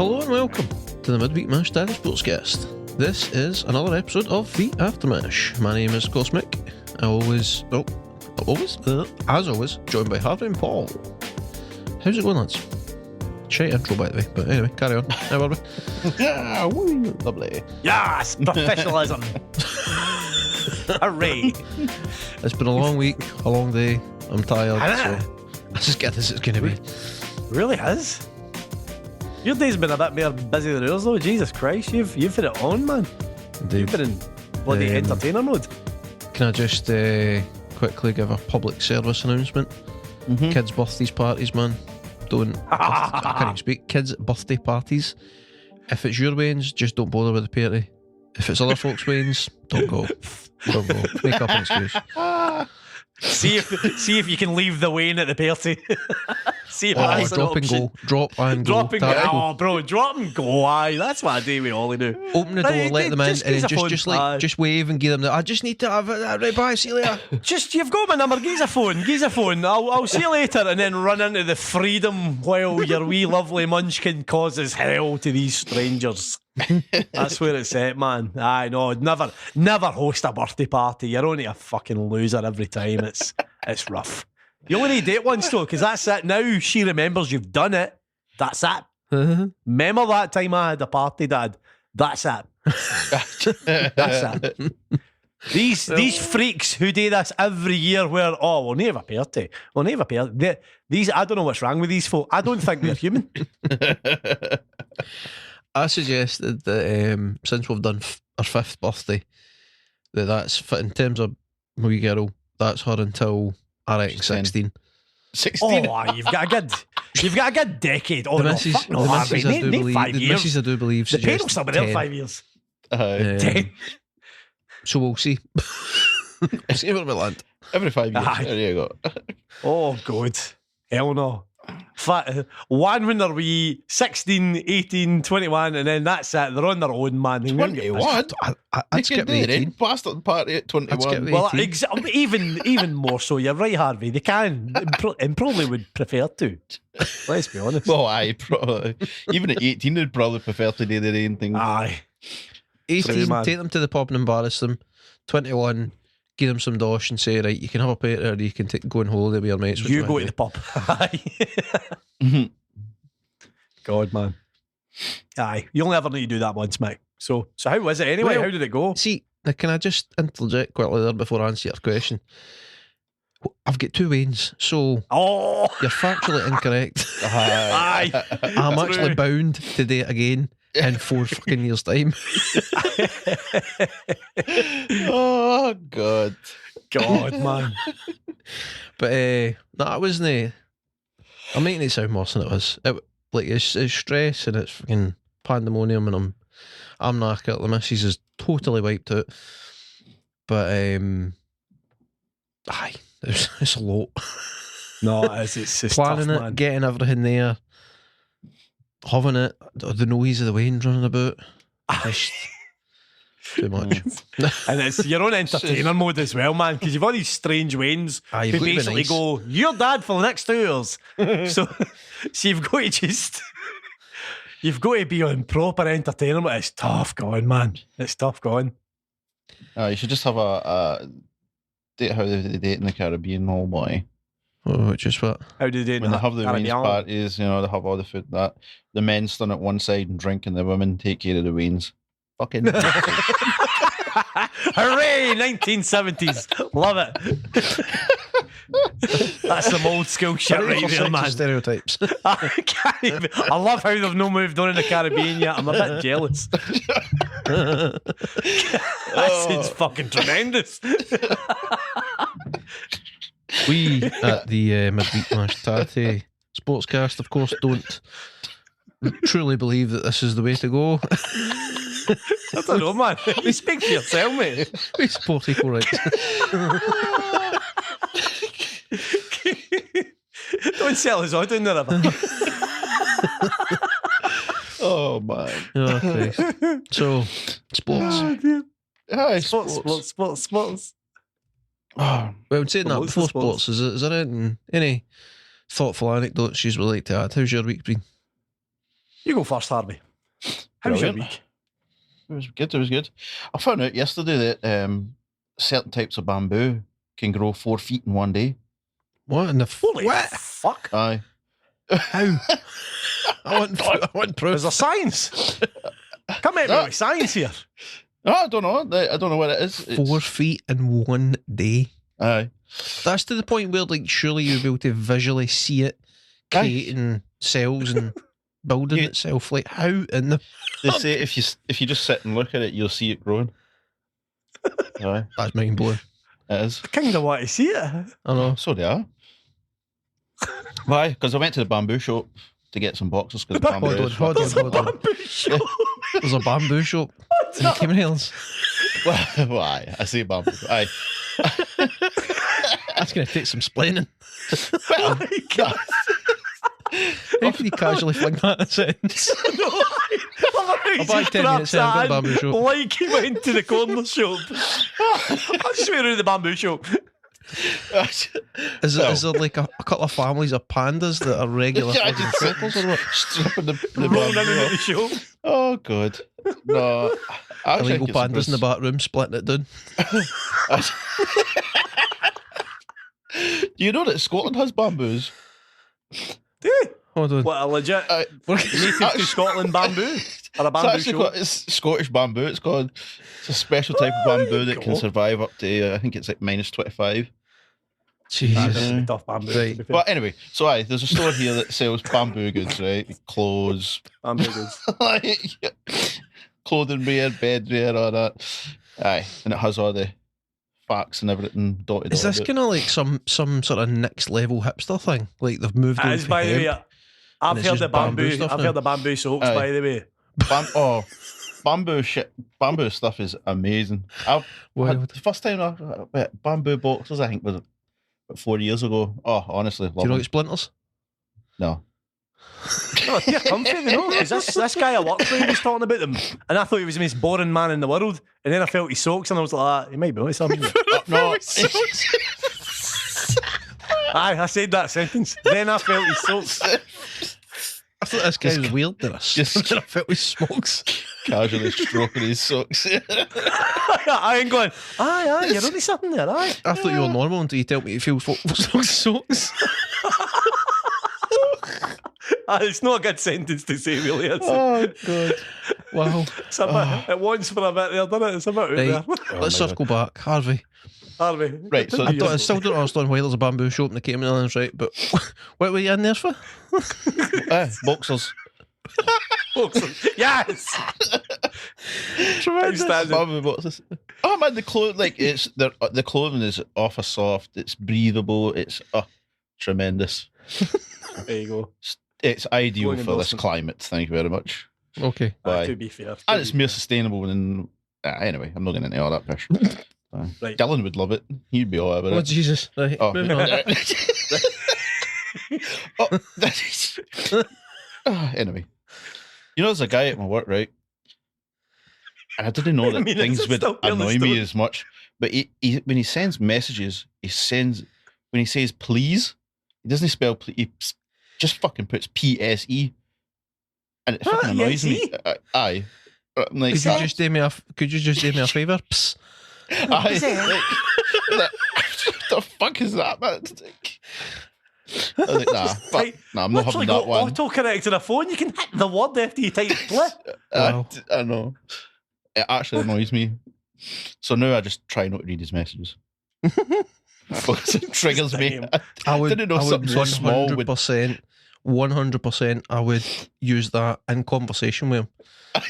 Hello and welcome to the Midweek Mashed Tattie Sportscast. This is another episode of the Aftermash. My name is Cosmic. As always, joined by Harvey and Paul. How's it going, lads? Shite intro, by the way, but anyway, carry on. How are we? Lovely. Yes, professionalism. Hooray. It's been a long week, a long day. I'm tired, so I just get this. It's going to be. Really has. Your day's been a bit more busy than ours, though. Jesus Christ, you've hit it on, man. Indeed. You've been in bloody entertainer mode. Can I just quickly give a public service announcement? Kids' birthdays parties, man. I can't even speak. Kids' birthday parties. If it's your wains, just don't bother with the party. If it's other folks' wains, don't go. Don't go. Make up an excuse. See if you can leave the Wayne at the party. See if that's drop an and option. go. Drop and go. Drop and go. Oh, bro, drop and go. Aye, that's what I do with Ollie do. Open the door, let them in, and then just wave and give them the. I just need to have it. Right, bye. See you later. Just you've got my number. Give us a phone. I'll see you later, and then run into the freedom while your wee lovely munchkin causes hell to these strangers. That's where it's at, man. I know. Never host a birthday party. You're only a fucking loser every time. It's rough. You only need it once though, because that's it. Now she remembers you've done it. That's it. Remember that time I had a party, Dad? That's it. That's it. These freaks who do this every year, where we'll never have a party. We'll never have a party. These I don't know what's wrong with these folk. I don't think they're human. I suggested that since we've done our 5th birthday, that's in terms of my wee girl. That's her until I reckon 16. 16. Oh, you've got a good decade. Oh, The no, missus, fuck no, the Harvey. missus I do Need believe, 5 the years. missus I do believe The paid will suggested still be there 10. 5 years. 10. So we'll see. We'll see where we land. Every 5 years. Aye. There you go. Oh, God. Hell no. One when they're wee 16, 18, 21, and then that's it. They're on their own, man. 21? I'd skip the 18. Bastard party at 21. Well, even more so. You're right, Harvey. They can and probably would prefer to. Let's be honest. Well, aye, probably. Even at 18, they'd probably prefer to do their own thing. Aye. 18, man. take them to the pub and embarrass them. 21, give them some dosh and say, right, you can have a party or you can go on holiday with your mates. You go to the pub. Aye. God, man. Aye. You only ever need to do that once, Mick. So how was it anyway? Well, how did it go? See, now can I just interject quickly there before I answer your question? I've got 2 Waynes, so you're factually incorrect. Aye. I'm actually bound to do it again in 4 fucking years' time. Oh, God. God, man. But no, it wasn't. I'm making it sound worse than it was. It's stress and it's fucking pandemonium, and I'm knackered. The missus is totally wiped out. But aye, it's a lot. No, it's planning tough, it, man. getting everything there, having it, the noise of the wind running about. It's too much. And it's your own entertainer mode as well, man, because you've got these strange Waynes You've who got to be basically nice. go, you're dad for the next 2 years. so you've got to just you've got to be on proper entertainer mode. It's tough going, man. It's tough going. You should just have a date how they date in the Caribbean, oh boy. Oh, just what? How do they do When they that? have the Wayne's parties, they have all the food that the men stand at one side and drink, and the women take care of the Waynes. Fucking Hooray, 1970s. Love it. That's some old school shit right there, man. Stereotypes. I love how they've no moved on in the Caribbean yet. I'm a bit jealous. That sounds fucking tremendous. We at the Midweek Mashed Tattie Sportscast, of course, don't truly believe that this is the way to go. I don't know, man. You speak for yourself, mate. We support equal rights. Don't sell us out down the river. Oh man. Oh, Christ. So, sports. Oh, dear. Aye, Sports. Oh, Well, saying that What's before the sports? sports, is there any thoughtful anecdotes you would like to add? How's your week been? You go first, Harvey. How was your Brilliant. week? it was good. It was good. I found out yesterday that certain types of bamboo can grow 4 feet in one day. What in the Holy what? fuck. Aye. How? I want proof. Is there science? Come at me with science here. No, I don't know. I don't know what it is. 4 feet in one day. Aye. That's to the point where, like, surely you'll be able to visually see it creating cells and building itself. Like, how in the... They say if you just sit and look at it, you'll see it growing. Aye. That's mind blowing. It is. I kind of want to see it. I know. So they are. Why? Because I went to the bamboo shop to get some boxes because bamboo is Hold on. Bamboo shop. There's a bamboo shop in Cayman Hills. Why? I say bamboo. Aye. That's going to take some splaining. Well, God. How can you casually fling that in a sentence? About 10 minutes in, I've got a bamboo shop. Like he went to the corner shop. I swear to the bamboo shop. Is there like a couple of families of pandas that are regular Yeah, I fucking just- shoppers or what? stripping the Rolling bamboo into off. the shop. Oh, God. No. I actually Illegal think it's pandas in the back room splitting it down. Do you know that Scotland has bamboos? Dude, Hold on. what a legit native to Scotland bamboo? Or a It's bamboo actually shop? it's Scottish bamboo. It's called. It's a special type of bamboo that can survive up to I think it's like minus 25. Jesus. That's a tough bamboo. Right. To be fair. But anyway, so there's a store here that sells bamboo goods, right? Clothes, Bamboo goods. like clothing wear, bedwear, all that. Aye, and it has all the facts and everything dotted. Is all this about. kind of like some sort of next level hipster thing? Like they've moved on As from by the way, hemp? I've it's heard just the bamboo bamboo. stuff I've now? heard the bamboo soaps. Aye. By the way, Bamboo shit. Bamboo stuff is amazing. Wild. The first time I bought bamboo boxes, I think was about 4 years ago. Oh, honestly, love Do you know them. it's splinters? No. oh, they're comfy, you know. Because this guy I worked with was talking about them, and I thought he was the most boring man in the world. And then I felt his socks, and I was like, he might be onto something. No. Aye, I said that sentence. Then I felt his socks. I thought this guy was weird. Then I felt his smokes. Casually stroking his socks. I ain't going, aye, you're onto something there, aye. I thought you were normal until you told me you feel socks. It's not a good sentence to say, really. Is it? Oh, God. Wow. It's a bit, it wants for a bit there, doesn't it? It's a bit out Right. there. Let's my circle back. Harvey. Harvey. Right, so I still don't understand why there's a bamboo shop in the Cayman Islands, right? But what were you in there for? Boxers. Yes! Tremendous. Outstanding. Bamboo boxers. Oh man, the clothing is off a soft. It's breathable. It's tremendous. There you go. It's ideal Glowing for this endorsement. climate. Thank you very much. Okay. Bye. To be fair. And it's more sustainable than. Anyway, I'm not getting into all that pish. Right. Dylan would love it. He'd be all over Oh, it. Jesus. Right. Oh. Moving on. Anyway, you know, there's a guy at my work, right? And I didn't know Wait a that minute, things is it would still telling the annoy me story? as much. But he when he sends messages, when he says please, he doesn't spell please. He just fucking puts PSE, and it fucking annoys me. Aye. I'm like, Could you just do me a favour? Psst. aye. What the fuck is that, man? I was like, nah, I'm not having Literally that got one. autocorrect to the phone. You can hit the word after you type play. Wow. I know. It actually annoys me. So now I just try not to read his messages. Because it triggers me. Damn. I would didn't know something so small would. 100% 100% I would use that in conversation with him.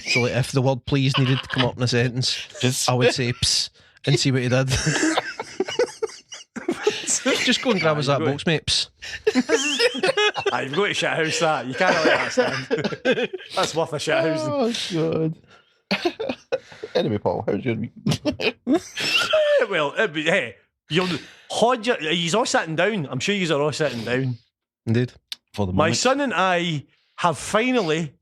So like, if the word please needed to come up in a sentence, I would say psst and see what he did. Just go and grab us that box, mate. Psst. You've got to shit house that. You can't let that stand. That's worth a shit house. Oh, God. Anyway, Paul, how's your week? Well, hey, he's all sitting down. I'm sure you're all sitting down. Indeed. For the My moment. son and I have finally,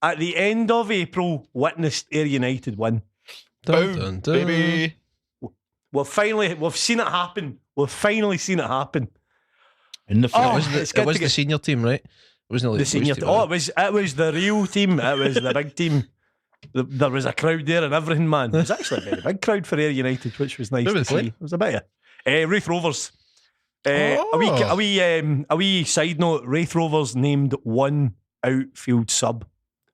at the end of April, witnessed Ayr United win. Dun, dun, dun. Baby. We've seen it happen. We've finally seen it happen. In the Oh, flesh. It was the senior team, right? It wasn't like The senior team, it was the real team. It was the big team. There was a crowd there and everything, man. It was actually a very big crowd for Ayr United, which was nice Who to was see. playing? It was a bit of Wraith Rovers. A wee side note, Wraith Rovers named one outfield sub.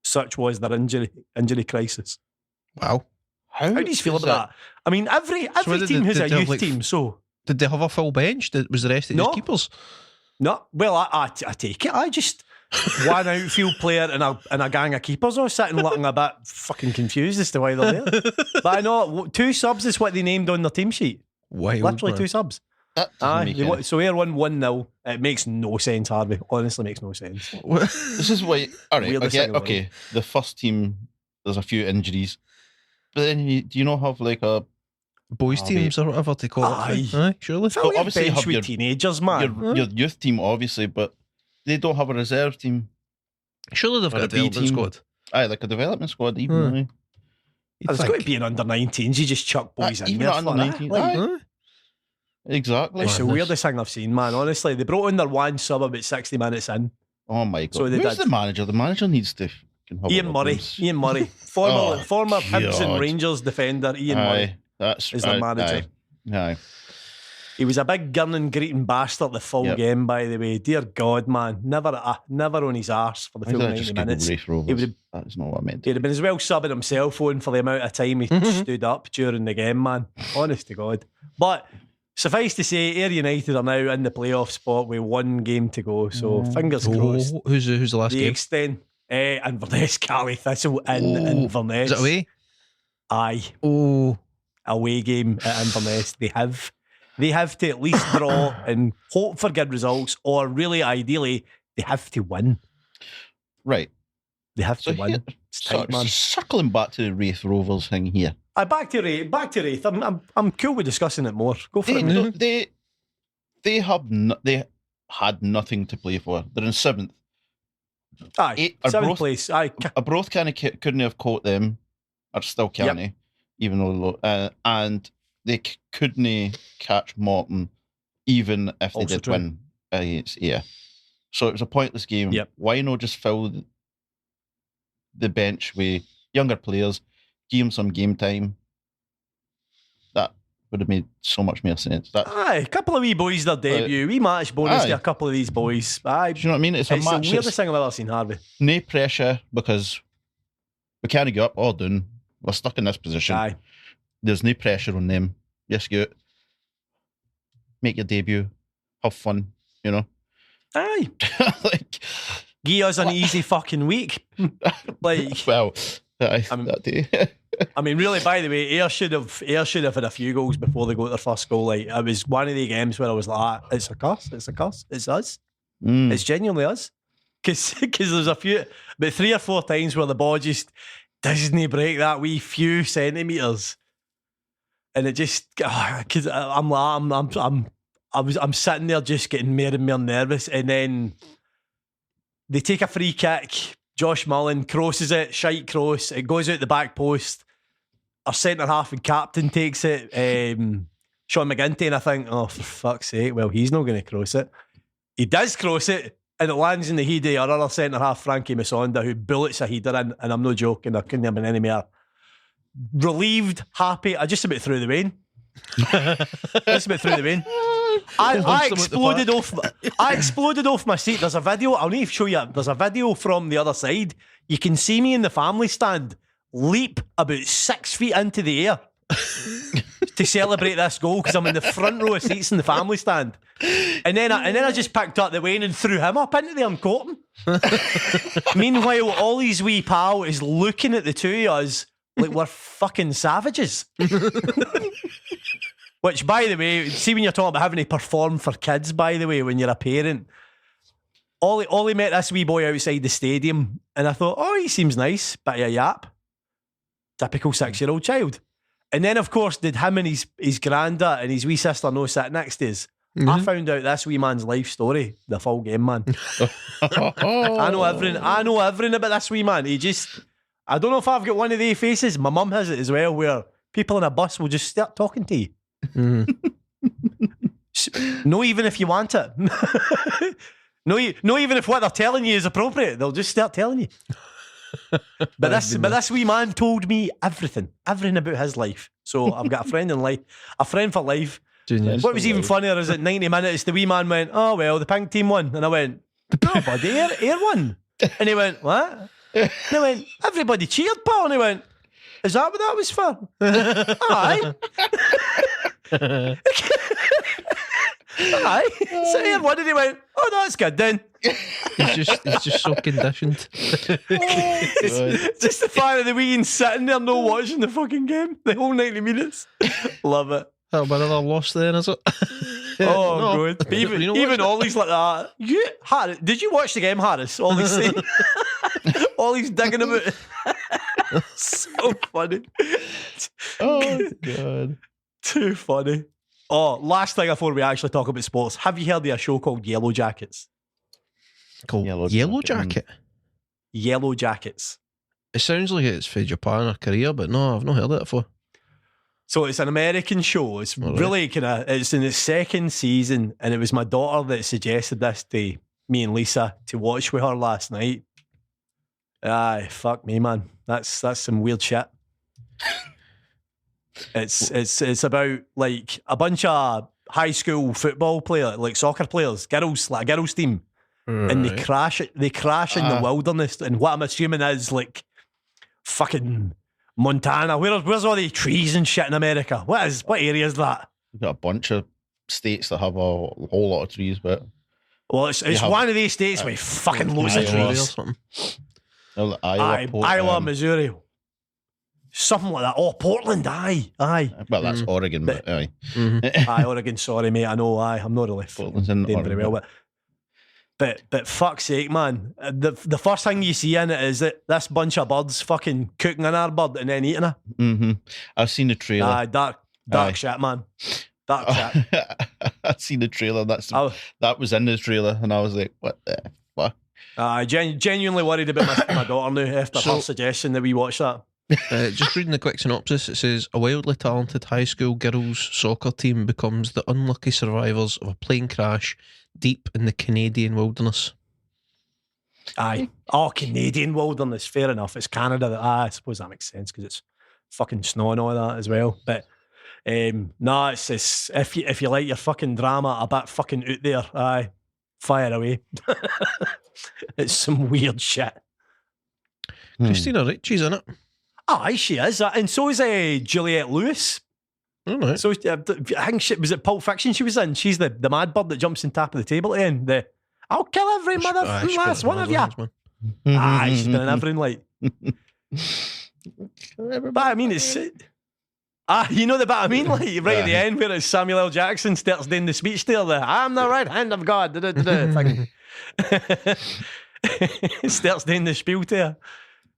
Such was their injury crisis. Wow. How do you feel about that? I mean, every team has a youth team, so... Did they have a full bench? Was the rest of just keepers? No, well, I take it. I just... one outfield player and a gang of keepers. I was sitting looking a bit fucking confused as to why they're there. But I know 2 subs is what they named on their team sheet. Wild, Literally man. 2 subs. That doesn't make any- So Ayr won 1-0. It makes no sense, Harvey. Honestly, makes no sense. This is why. All right, Weirdest thing in the okay. The first team, there's a few injuries, but then do you not have like a Boys teams or whatever to call Aye. it? Aye, surely. Well, obviously you bench have with your- teenagers, man. your youth team, obviously, but they don't have a reserve team. Surely they've Or got a a B development team. squad. Aye, like a development squad, even. Aye. There's got to be an under 19s. You just chuck boys in even there. under for that. 19. Like, Aye, exactly. it's the weirdest thing I've seen, man. Honestly, they brought in their one sub about 60 minutes in. Oh my god! So they Who's did. the manager? The manager needs to. fucking have a Ian look Murray. at this. Ian Murray. Former Hibs and God. Rangers defender, Ian Murray. Aye, that's is the manager. Aye. He was a big gurning, greeting bastard the full Yep. game, by the way. Dear God, man. Never on his arse for the Why full did I 90 just Google minutes. Wraith Rovers? He would've- That's not what I meant. He'd have been as well subbing himself on for the amount of time he stood up during the game, man. Honest to God. But suffice to say, Ayr United are now in the playoff spot with 1 game to go. So fingers crossed. Who's the last The game? extent. Inverness, Cali Thistle in Oh, Inverness. Is it away? Aye. Oh, Away game at Inverness. They have to at least draw and hope for good results, or really ideally they have to win. Right. They have So to win. here, It's tight, man. circling back to the Wraith Rovers thing here. Back to Wraith. I'm cool with discussing it more. Go for They, it. no, they had nothing to play for. They're in 7th. Aye, Are 7th both- place. Aye, Abroad couldn't have caught them, or still can't, even though and they couldn't catch Morton, even if they Also did true. win against Ayr. So it was a pointless game. Yep. Why not just fill the bench with younger players, give them some game time? That would have made so much more sense. Aye, a couple of wee boys their debut. Wee match bonus aye. to a couple of these boys. Aye, Do you know what I mean? It's a it's the match weirdest that's thing I've ever seen, Harvey. no pressure because we can't go up or down. We're stuck in this position. Aye. There's no pressure on them. Just go out, make your debut, have fun, you know? Aye. Like, Give us an easy fucking week. Like, well, I'm- that day. I mean, really, by the way, Ayr should have had a few goals before they got their first goal. Like, it was one of the games where I was like, it's a curse, it's us. It's genuinely us. Because there's a few, but 3 or 4 times where the ball just doesn't break that wee few centimetres. And it just, because I'm sitting there just getting more and more nervous. And then they take a free kick. Josh Mullen crosses it, shite cross. It goes out the back post. Our centre half and captain takes it. Sean McGinty, and I think, oh, for fuck's sake, well, he's not going to cross it. He does cross it, and it lands in the head of our other centre half, Frankie Masonda, who bullets a header in, and I'm not joking, I couldn't have been any more relieved, happy. I just about threw the vein. Just about threw the vein. I exploded off my seat. There's a video. I'll need to show you. There's a video from the other side. You can see me in the family stand leap about 6 feet into the air to celebrate this goal because I'm in the front row of seats in the family stand. And then I just picked up the Wayne and threw him up into there and caught him. Meanwhile, Ollie's wee pal is looking at the two of us like we're fucking savages. Which, by the way, see when you're talking about having to perform for kids, by the way, when you're a parent, Ollie met this wee boy outside the stadium and I thought, oh, he seems nice, bit of a yap. Typical 6-year-old child. And then, of course, did him and his granda and his wee sister no sit next to us. Mm-hmm. I found out this wee man's life story, the full game, man. I know everything about this wee man. I don't know if I've got one of the faces. My mum has it as well, where people in a bus will just start talking to you. Mm. No, even if you want it. No, even if what they're telling you is appropriate, they'll just start telling you. But this wee man told me everything about his life. So I've got a friend for life. Genius. What was even funnier is at 90 minutes, the wee man went, oh, well, the pink team won. And I went, no, buddy, Air won. And he went, what? And I went, everybody cheered, pal. And he went, is that what that was for? Aye. Aye. So Air won and he went, oh, that's good then. He's just so conditioned. Just the fact that the wee sitting there no watching the fucking game the whole 90 minutes. Love it. That'll be another loss then, is it? Oh, no. good. But even Ollie's like that. Harris, did you watch the game, Harris? Ollie's saying. Ollie's digging about it. So funny. Oh, God. Too funny. Oh, last thing before we actually talk about sports. Have you heard of a show called Yellow Jackets? Called Yellow Jacket? Yellow Jackets. It sounds like it's for Japan or Korea, but no, I've not heard of it before. So it's an American show. It's really it's in its second season, and it was my daughter that suggested this to me and Lisa to watch with her last night. Aye, fuck me, man. That's some weird shit. It's about like a bunch of high school football players, like soccer players, girls, like a girls team, and they crash in the wilderness, and what I'm assuming is like fucking Montana. Where's all the trees and shit in America? What area is that? We've got a bunch of states that have a whole lot of trees, but well, it's one of these states with fucking loads of trees. Or something. Iowa, Missouri, something like that. Oh, Portland, aye. Well, that's Oregon, but aye. Mm-hmm. Aye, Oregon. Sorry, mate. I know. I'm not really Portland's in doing very well, but fuck's sake, man. The first thing you see in it is that this bunch of birds fucking cooking an bird and then eating it. Mm-hmm. I've seen the trailer. Aye, dark shit, man. Dark shit. I've seen the trailer. That was in the trailer, and I was like, what the fuck? I genuinely worried about my daughter now after her suggestion that we watch that. Just reading the quick synopsis, it says a wildly talented high school girls soccer team becomes the unlucky survivors of a plane crash deep in the Canadian wilderness. Aye. Oh, Canadian wilderness. Fair enough. It's Canada. I suppose that makes sense because it's fucking snow and all that as well. But no, it's if you like your fucking drama a bit fucking out there, aye, fire away. It's some weird shit. Christina Ricci's in it. Aye, she is. And so is Juliette Lewis. All right. So I think was it Pulp Fiction she was in? She's the mad bird that jumps on top of the table at the end. I'll kill every mother last one of you. Aye, she's been in everything like. But I mean, it's. You know the bit I mean? Like right at the end where it's Samuel L. Jackson starts doing the speech there, I'm the right hand of God. Starts doing the spiel there.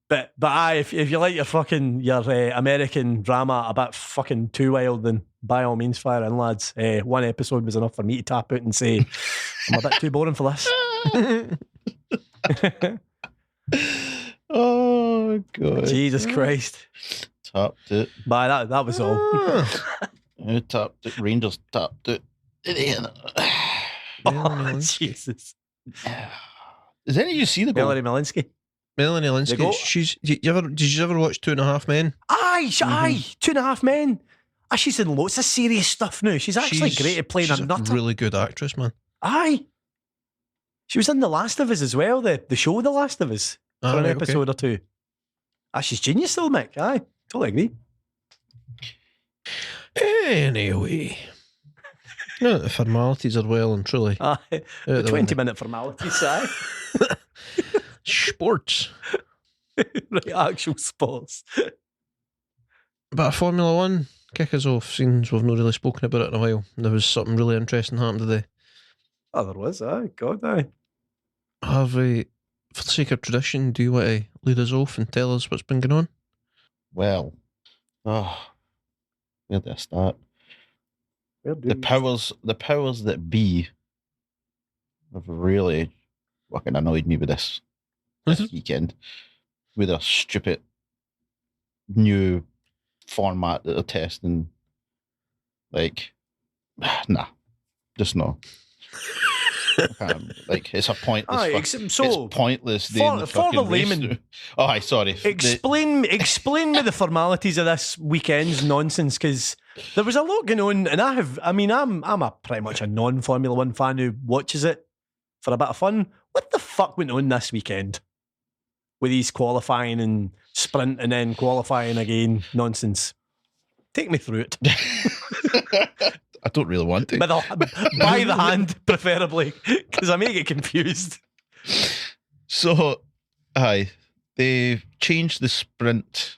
But aye, if you like your American drama a bit fucking too wild, then by all means fire in, lads. One episode was enough for me to tap out and say, I'm a bit too boring for this. Oh, God. Jesus Christ. Tapped it. But that was all. Who tapped it? Rangers tapped it. Oh, Jesus. Does any of you see the goal? Melanie Malinsky. Melanie Linsky. Did you ever watch 2.5 Men? Aye, 2.5 Men. She's in lots of serious stuff now. She's actually great at playing a nutter. She's a really good actress, man. Aye. She was in The Last of Us as well, the show The Last of Us, for an episode or two. She's genius though, Mick. Aye, totally agree. Anyway. No, the formalities are well and truly. The 20-minute formalities, aye. Sports. Right, actual sports. But Formula One, kick us off, since we've not really spoken about it in a while. There was something really interesting happened today. Oh, there was, aye. God, aye. Harvey, for the sake of tradition, do you want to lead us off and tell us what's been going on? Well, where do I start? The powers that be have really fucking annoyed me with this weekend with a stupid new format that they're testing. Like, nah, just no. Like, it's a pointless. It's pointless. For the layman. Oh, hi, sorry. Explain me the formalities of this weekend's nonsense, because there was a lot going on, and I'm a pretty much a non-Formula One fan who watches it for a bit of fun. What the fuck went on this weekend with these qualifying and sprint and then qualifying again nonsense? Take me through it. I don't really want to. By the hand, preferably, because I may get confused. So, they changed the sprint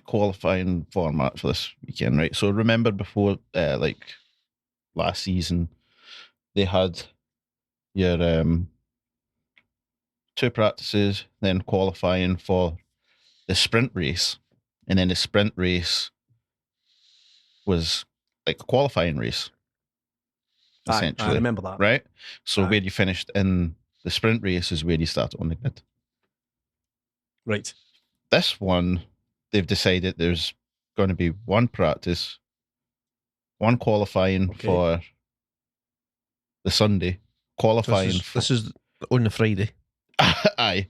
qualifying format for this weekend, right? So remember before, like last season, they had your 2 practices, then qualifying for the sprint race, and then the sprint race was like a qualifying race, essentially. I remember that. Right? So where you finished in the sprint race is where you started on the grid. Right. This one, they've decided there's going to be 1 practice, 1 qualifying for the Sunday, qualifying this is on the Friday. Aye.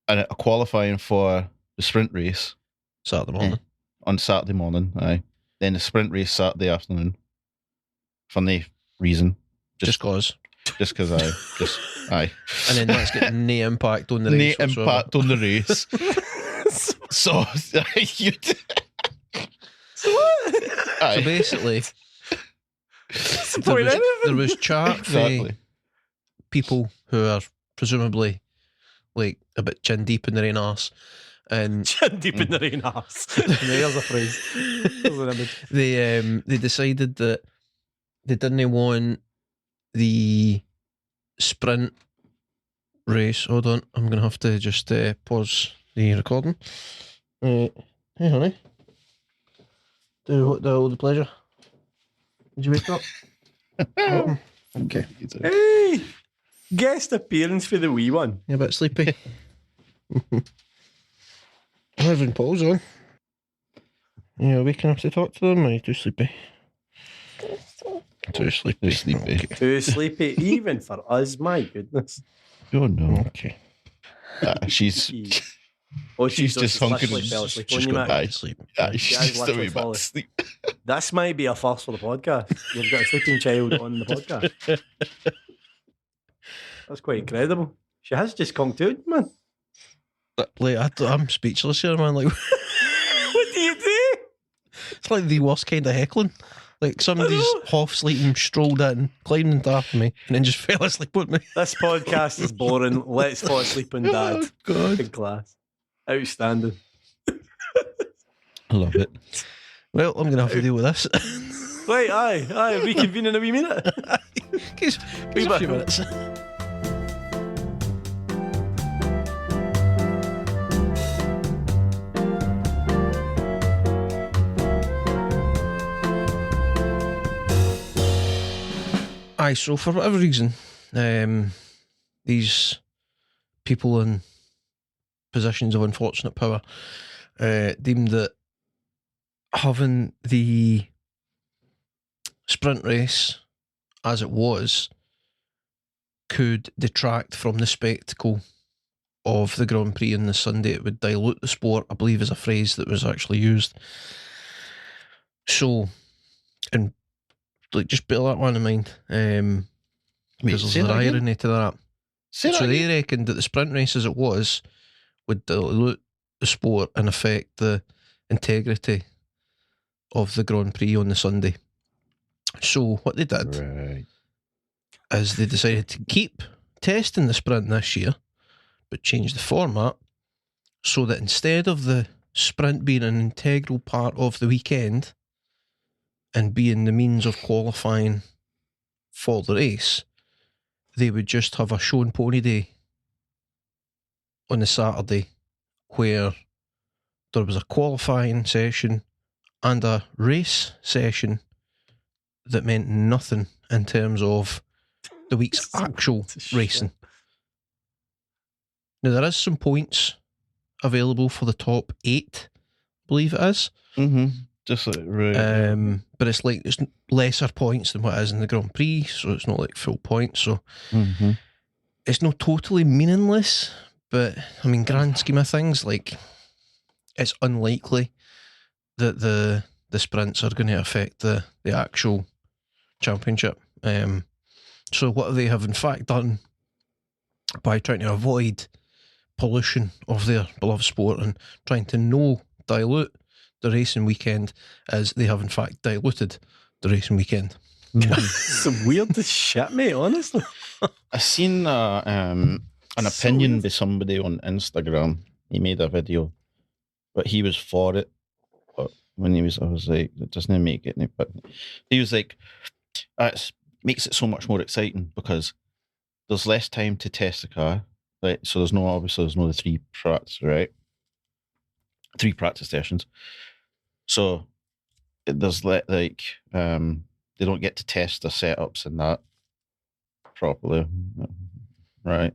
And a qualifying for the sprint race. Saturday morning. On Saturday morning, aye. Then the sprint race Saturday afternoon. For no reason. Just cause. Just because aye. And then that's got no impact on the race. No impact on the race. So basically, there was chat for people who are presumably like a bit chin deep in their own arse. And chin deep in their own arse. There's a phrase. There's an image. They decided that they didn't want the sprint race. Hold on, I'm going to have to just pause the recording. Hey honey, do all the pleasure. Did you wake up? Okay. Hey, guest appearance for the wee one. You a bit sleepy? Having Paul's on. Yeah, waking up to talk to them. Are you too sleepy? Too sleepy. Okay. Too sleepy, even for us. My goodness. Oh no. Okay. She's just hunkered. She's gone back to sleep. She's still way back to sleep. This might be a first for the podcast. You've got a sleeping child on the podcast. That's quite incredible. She has just conked out, man. Like, I'm speechless here, man. Like, what do you do? It's like the worst kind of heckling. Like somebody's half sleeping, strolled in, climbed on top of me, and then just fell asleep on me. This podcast is boring. Let's fall asleep on Dad. Oh, God. Good class. Outstanding. I love it. Well, I'm going to have to deal with this. Right, aye. Reconvene in a wee minute. Give a few minutes. Aye, so for whatever reason, these people in positions of unfortunate power deemed that having the sprint race as it was could detract from the spectacle of the Grand Prix on the Sunday. It would dilute the sport, I believe is a phrase that was actually used. So, and like, just bear that one in mind. Because there's an irony to that. So they reckoned that the sprint race as it was would dilute the sport and affect the integrity of the Grand Prix on the Sunday. So what they did is they decided to keep testing the sprint this year, but change the format so that instead of the sprint being an integral part of the weekend and being the means of qualifying for the race, they would just have a show and pony day on the Saturday where there was a qualifying session and a race session that meant nothing in terms of the week's actual racing. Now, there is some points available for the top 8, I believe it is. Mm-hmm. Just like, right. But it's like it's lesser points than what it is in the Grand Prix, so it's not like full points. So it's not totally meaningless, but I mean, grand scheme of things, like it's unlikely that the sprints are going to affect the actual championship. So what they have in fact done by trying to avoid pollution of their beloved sport and trying to dilute the racing weekend is they have in fact diluted the racing weekend. It's the weirdest shit, mate, honestly. I seen an opinion by somebody on Instagram. He made a video, but he was for it. But when I was like, it doesn't make it. But he was like, it makes it so much more exciting because there's less time to test the car. Right, so there's no the 3 practice, right? 3 practice sessions. So there's they don't get to test the setups and that properly, right?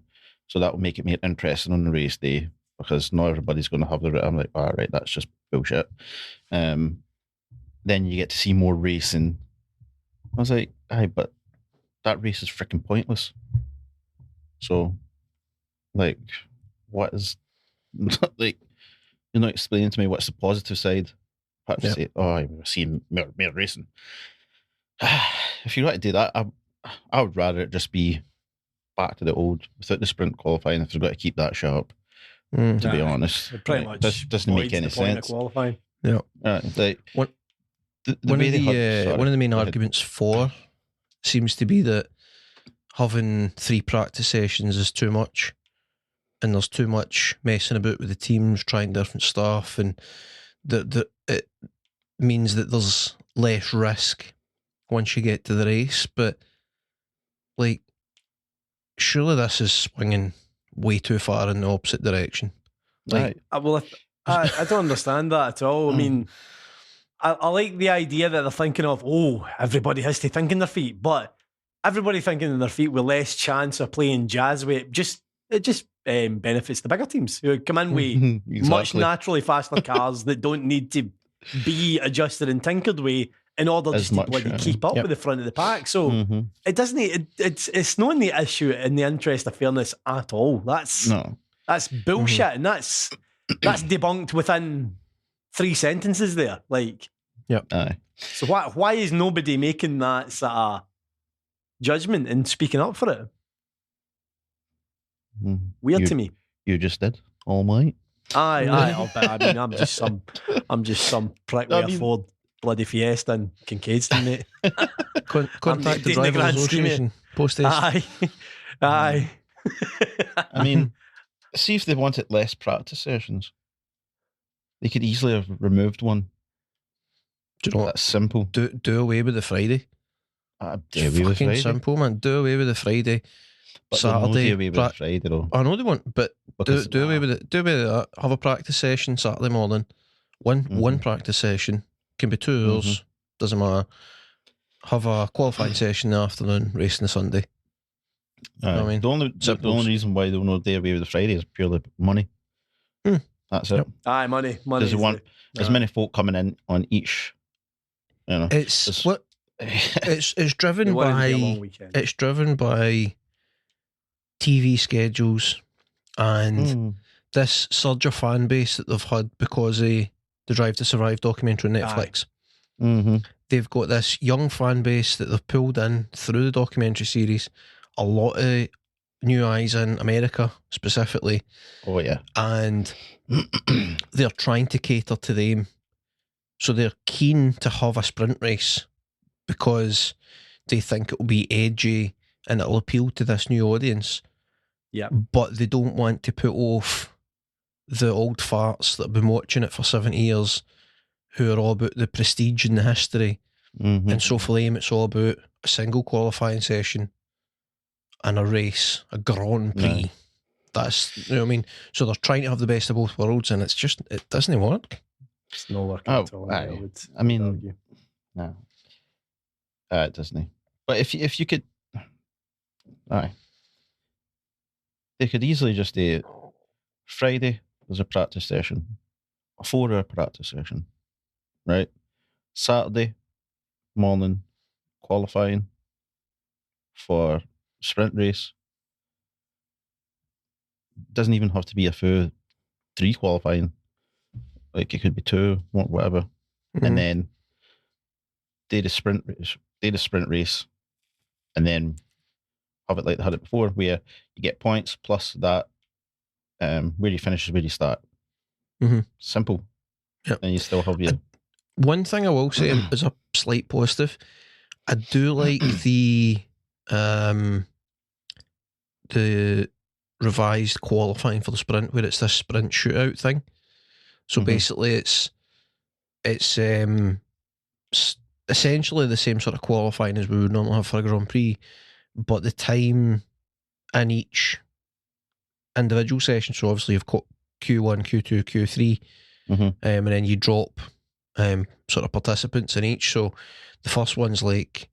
So that will make it more interesting on the race day because not everybody's going to have the. I'm like, all right, that's just bullshit. Then you get to see more racing. I was like, aye, but that race is freaking pointless. So, like, what is like? You're not explaining to me what's the positive side. Perhaps say, oh, I'm seeing more racing. If you want to do that, I would rather it just be back to the old without the sprint qualifying. If they've got to keep that sharp, to be honest, it pretty much this doesn't make any sense. Qualifying. Yeah, like one of the main arguments for seems to be that having 3 practice sessions is too much, and there's too much messing about with the teams trying different stuff, and that it means that there's less risk once you get to the race. But like, surely this is swinging way too far in the opposite direction. Like, I don't understand that at all. I mean, I like the idea that they're thinking of, everybody has to think in their feet, but everybody thinking in their feet with less chance of playing jazz with it just benefits the bigger teams who come in with much naturally faster cars that don't need to be adjusted and tinkered with in order just to bloody keep up with the front of the pack. So it doesn't. It's not in the issue in the interest of fairness at all. That's bullshit, and that's debunked within 3 sentences there. Like, aye. So why is nobody making that sort of judgment and speaking up for it? Weird to me. You just did. All might. Aye. I mean, I'm just some prick with a Ford bloody Fiesta and Kincaid's, mate. Contact the Drivers Association. Post this. Aye. I mean, see if they wanted less practice sessions. They could easily have removed one. Do you know that's simple? Do away with the Friday. Do away with Friday. Simple, man. Do away with the Friday. But Saturday. Do away with Friday, though. I know they want, but do away with it. Do away with that. Have a practice session Saturday morning. One practice session. Can be 2 hours. Doesn't matter. Have a qualifying session in the afternoon. Racing the Sunday. I mean, the only reason why they don't do away with the Friday is purely money. That's it. Aye, money. Does it want as many folk coming in on each? You know, it's driven by TV schedules and this surge of fan base that they've had because of the Drive to Survive documentary on Netflix. They've got this young fan base that they've pulled in through the documentary series. A lot of new eyes in America specifically. Oh yeah. And they're trying to cater to them So they're keen to have a sprint race because they think it will be edgy and it'll appeal to this new audience. Yeah. But they don't want to put off the old farts that have been watching it for 70 years, who are all about the prestige and the history. Mm-hmm. And so for them, it's all about a single qualifying session and a race, a Grand Prix. Yeah. That's, you know what I mean? So they're trying to have the best of both worlds, and it's just, it doesn't work. It's not working at all. I mean, no. It doesn't. But if you could, aye, they could easily just do Friday, there's a practice session, a 4-hour practice session, right? Saturday morning, qualifying for sprint race. Doesn't even have to be a full 3 qualifying. Like it could be 2, whatever. Mm-hmm. And then do the sprint race, and then have it like they had it before, where you get points plus that where you finish is where you start. Mm-hmm. Simple. Yep. And you still have your... One thing I will say is a slight positive. I do like the revised qualifying for the sprint, where it's this sprint shootout thing. So basically it's essentially the same sort of qualifying as we would normally have for a Grand Prix, but the time in each individual session, so obviously you've got Q1, Q2, Q3, and then you drop sort of participants in each. So the first one's like,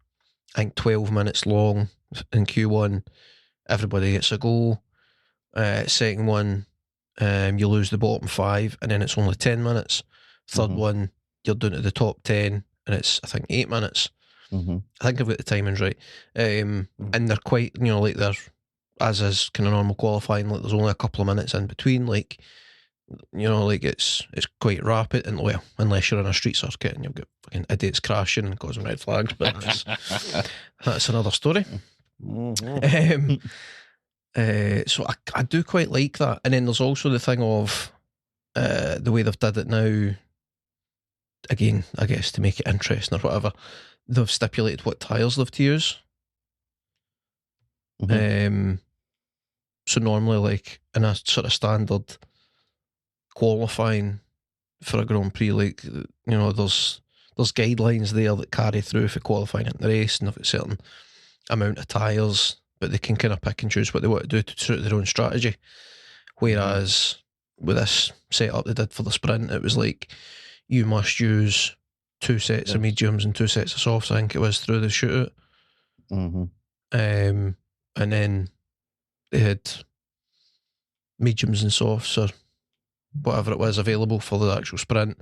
I think 12 minutes long in Q1, everybody gets a go. Second one, you lose the bottom 5, and then it's only 10 minutes. Third one, you're down to the top 10, and it's, I think, 8 minutes. I think I've got the timings right. And they're quite, like they're, as is kind of normal qualifying, like there's only a couple of minutes in between, like, like it's quite rapid, and well, unless you're in a street circuit and you've got fucking idiots crashing and causing red flags, but that's another story. So I do quite like that. And then there's also the thing of the way they've did it now, again, I guess to make it interesting or whatever, they've stipulated what tyres they've to use. So normally, like in a sort of standard qualifying for a Grand Prix, like, there's guidelines there that carry through for qualifying in the race, and they've got a certain amount of tyres, but they can kind of pick and choose what they want to do to suit their own strategy. Whereas with this setup they did for the sprint, it was like you must use 2 sets of mediums and 2 sets of softs, I think it was, through the shootout. And then they had mediums and softs or whatever it was available for the actual sprint.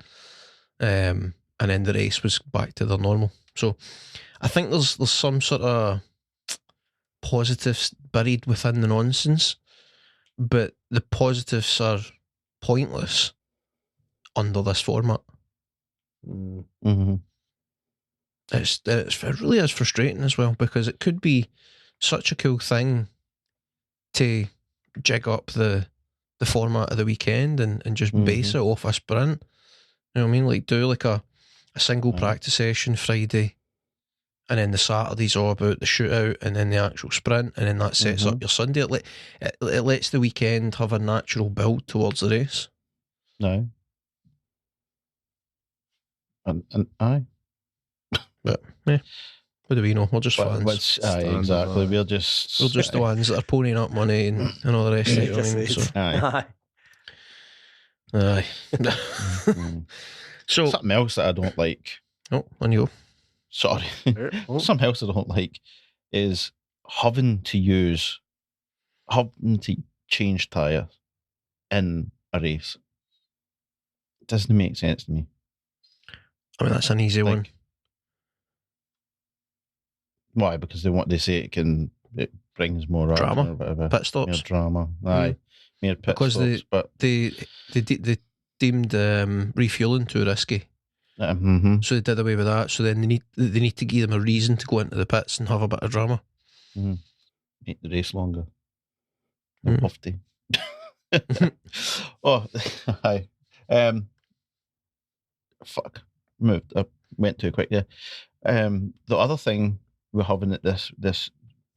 And then the race was back to their normal. So I think there's some sort of positives buried within the nonsense, but the positives are pointless under this format. It really is frustrating as well, because it could be such a cool thing to jig up the format of the weekend and just base it off a sprint. You know what I mean? Like do like a single practice session Friday, and then the Saturday's all about the shootout, and then the actual sprint, and then that sets up your Sunday. It lets the weekend have a natural build towards the race. No. And aye. But yeah, what do we know? We're just fans. Exactly. We're just the ones that are ponying up money and all the rest of it. You know what I mean? So, aye. So something else that I don't like. Oh, on you go. Sorry. Something else I don't like is having to change tyres in a race. It doesn't make sense to me. I mean, that's an easy one. Why? Because they say it brings more drama or whatever. Pit stops. More drama. Aye. More pit because stops. But they deemed refueling too risky. So they did away with that. So then they need to give them a reason to go into the pits and have a bit of drama. Make the race longer. Lofty. Oh, hi. Fuck. went too quick there. The other thing we're having at this